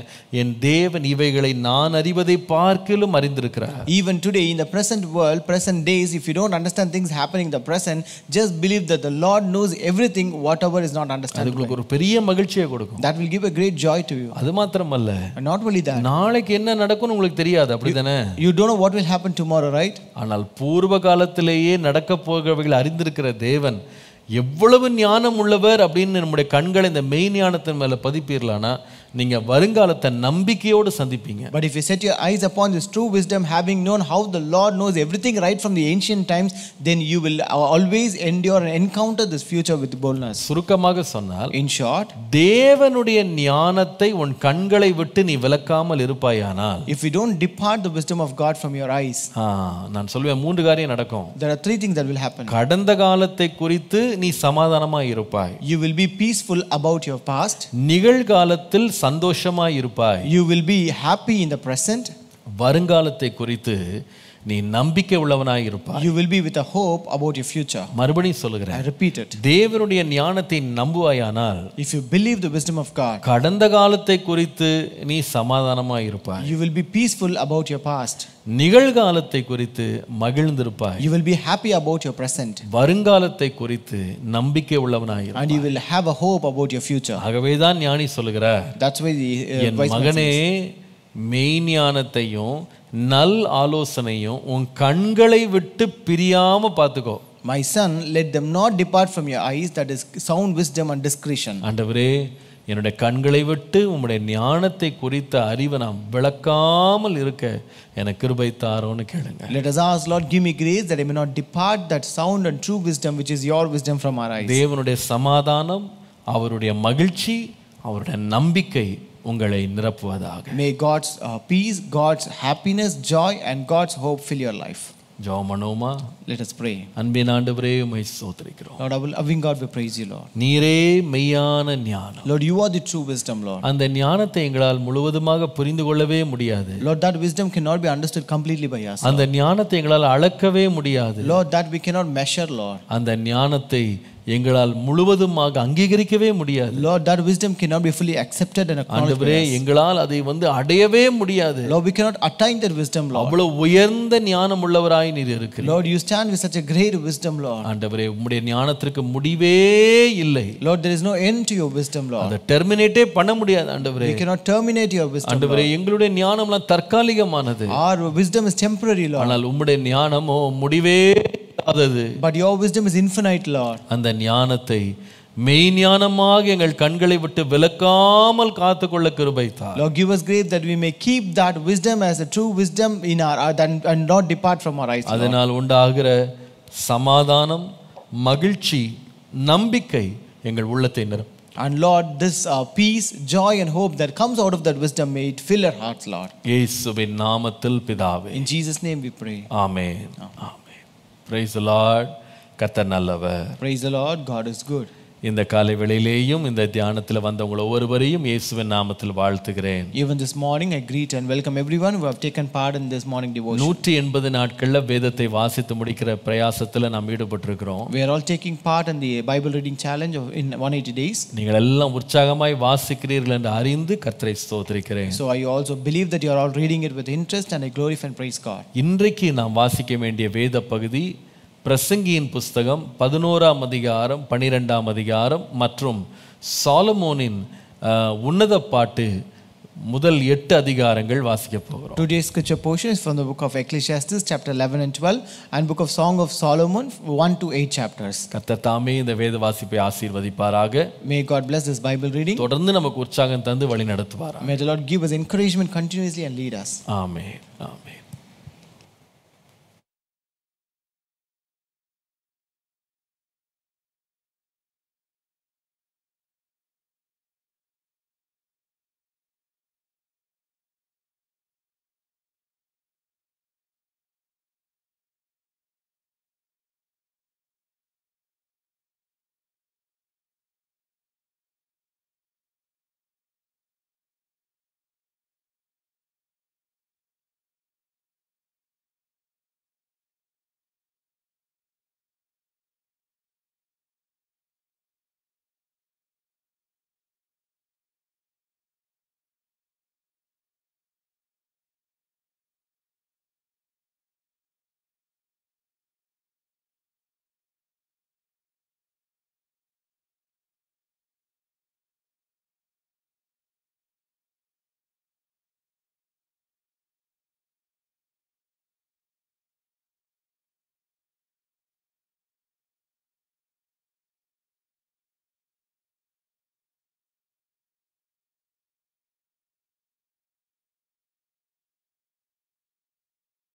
A: என் தேவன் இவைகளை நான் அறிவதை பார்க்கிலும் அறிந்திருக்கிறார்.
B: Even today in the present world, present days, if you don't understand things happening in the present, just believe that the Lord knows everything, whatever is not understandable.
A: உங்களுக்கு ஒரு பெரிய மகிழ்ச்சியை கொடுக்கும்.
B: That will give a great joy to you.
A: அது மாத்திரமல்ல,
B: And not only that,
A: நாளைக்கு என்ன நடக்கும்னு உங்களுக்கு தெரியாது, அப்படிதானே?
B: you don't know what will happen tomorrow, right?
A: ஆனால் பூர்வ காலத்திலேயே நடக்க போகிறவைகள் அறிந்திருக்கிற தேவன் எவ்வளவு ஞானம் உள்ளவர் அப்படின்னு நம்முடைய கண்களை இந்த மெய் ஞானத்தின் மேல பதிப்பீர்களானா நீங்க வருங்காலத்தை நம்பிக்கையோடு சந்திப்பீங்க.
B: But if you set your eyes upon this true wisdom, having known how the Lord knows everything right from the ancient times, then you will always endure and encounter this future with boldness.
A: சுருக்கமாக சொன்னால்,
B: In short,
A: தேவனுடைய ஞானத்தை உன் கண்களை விட்டு நீ விலக்காமல் இருப்பாயானால்,
B: if you don't depart the wisdom of God from your eyes,
A: நான் சொல்வேன் 3 காரியம் நடக்கும்.
B: there are 3 things that will happen.
A: கடந்த காலத்தை குறித்து நீ சமாதானமாய் இருப்பாய்.
B: You will be peaceful about your past.
A: நிகழ்காலத்தில் சந்தோஷமாய் இருப்பாய்.
B: You will be happy in the present.
A: வருங்காலத்தை குறித்து நீ நம்பிக்கை உள்ளவனாய் இருப்பாய்.
B: You will be with a hope about your future.
A: மறுபடியும்
B: I
A: சொல்கிறேன்,
B: repeat it.
A: தேவனுடைய ஞானத்தை நம்புவாயானால்,
B: If you believe the wisdom of God,
A: கடந்த காலத்தை குறித்து நீ சமாதானமாய் இருப்பாய்.
B: you will be peaceful about your past.
A: நிகழ்காலத்தை குறித்து மகிழ்ந்திருப்பாய்.
B: You will be happy about your present.
A: வருங்காலத்தை குறித்து நம்பிக்கை உள்ளவனாய்
B: And
A: இருப்பாய்.
B: you will have a hope about your future.
A: ஆகவேதான் ஞானி சொல்கிறார்,
B: That's why the
A: N
B: wise man
A: மகனே,
B: says,
A: மெய்ஞானத்தையும் நல் ஆலோசனையும் உன் கண்களை விட்டு பிரியாம பார்த்துக்கோ.
B: My son, let them not depart from your eyes, that is sound wisdom and discretion.
A: ஆண்டவரே, என்னுடைய கண்களை விட்டு உம்முடைய ஞானத்தை குறித்த அறிவை நாம் விளக்காமல் இருக்க எனக்கு கிருபை தாரோன்னு கேளுங்க.
B: Let us ask, Lord, give me grace that I may not depart that sound and true wisdom which is your wisdom from our eyes.
A: தேவனுடைய சமாதானம், அவருடைய மகிழ்ச்சி, அவருடைய நம்பிக்கை உங்களை நிரப்புவதாக.
B: May God's peace, God's happiness, joy and God's hope fill your life.
A: ஜெபம் பண்ணுவோமா?
B: Let us pray.
A: அன்பின் ஆண்டவரே, உம்மை ஸ்தோத்திரிக்கிறோம்.
B: Lord, our loving God, we praise you, Lord.
A: நீரே மெய்யான ஞானம்.
B: Lord, you are the true wisdom, Lord.
A: அந்த ஞானத்தை எங்களால் முழுவதுமாக புரிந்து கொள்ளவே முடியாது.
B: Lord, that wisdom cannot be understood completely by us.
A: அந்த ஞானத்தை எங்களால் அளக்கவே முடியாது.
B: Lord, that we cannot measure, Lord.
A: அந்த ஞானத்தை எங்களால் முழுவதுமாக அங்கீகரிக்கவே முடியாது.
B: Lord, that wisdom cannot be fully accepted and acknowledged by
A: ஆண்டவரே,
B: us.
A: எங்களால் அதை அடையவே முடியாது.
B: Lord, we cannot attain that wisdom, Lord.
A: அவ்வளவு உயர்ந்த ஞானம் உள்ளவராய் நீர் இருக்கிறீர்.
B: Lord, you stand with such a great wisdom, Lord.
A: ஆண்டவரே, உம்முடைய ஞானத்திற்கு முடிவே இல்லை.
B: Lord, there is no end to your wisdom, Lord.
A: அதை டெர்மினேட்டே பண்ண முடியாது. ஆண்டவரே,
B: We cannot terminate your wisdom,
A: ஆண்டவரே,
B: Lord.
A: எங்களுடைய ஞானம்லாம் தற்காலிகமானது.
B: Our wisdom is temporary, Lord.
A: ஆனால் உம்முடைய ஞானமோ முடிவே இல்லாதது.
B: But your wisdom is infinite, Lord.
A: அந்த ஞானத்தை மெய்ஞானமாக எங்கள் கண்களை விட்டு விலக்காமல் காத்துக்கொள்ள கிருபை தார்.
B: Lord, give us grace that we may keep that wisdom as a true wisdom in our and not depart from our eyes, Lord.
A: அதனால் உண்டாகிற சமாதானம், மகிழ்ச்சி, நம்பிக்கை எங்கள் உள்ளத்தை நிரப்பும்.
B: And Lord, this peace, joy and hope that comes out of that wisdom, may it fill our hearts, Lord.
A: இயேசுவின் நாமத்தில் பிதாவே.
B: In Jesus' name we pray.
A: Amen. Amen. Praise the Lord. கர்த்தர் நல்லவர்.
B: Praise the Lord. God is good.
A: இந்த காலை வேளையிலேயும் இந்த தியானத்தில் வந்தவங்க ஒவ்வொருவரையும் இயேசுவின் நாமத்தில் வாழ்த்துகிறேன்.
B: Even this morning I greet and welcome everyone who have taken part in this morning devotion.
A: 180 நாட்கள்ல வேதத்தை வாசித்து முடிக்கிற பிரயாசத்துல நாம் ஈடுபட்டிருக்கிறோம்.
B: We are all taking part in the Bible reading challenge in 180 days.
A: நீங்கள் எல்லாம் உற்சாகமாய் வாசிக்கிறீர்கள் என்று அறிந்து கர்த்தரை ஸ்தோத்திரிக்கிறேன்.
B: So I also believe that you are all reading it with interest and I glorify and praise God.
A: இன்றைக்கு நாம் வாசிக்க வேண்டிய வேத பகுதி பிரசங்கியின் புஸ்தகம் 11ஆம் அதிகாரம் 12ஆம் அதிகாரம் மற்றும் சாலமோனின் உன்னத பாட்டு முதல் 8 அதிகாரங்கள் வாசிக்க போகிறோம்.
B: Today's scripture portion is from the book of Ecclesiastes chapter 11 and 12 and book of Song of Solomon 1 to 8 chapters.
A: கர்த்தர் தாமே இந்த வேத வாசிப்பை ஆசீர்வதிப்பாராக.
B: May God bless this Bible reading.
A: தொடர்ந்து நமக்கு உற்சாகம் தந்து வழி நடத்துவாராக.
B: May the Lord give us encouragement continuously and lead us.
A: Amen. Amen.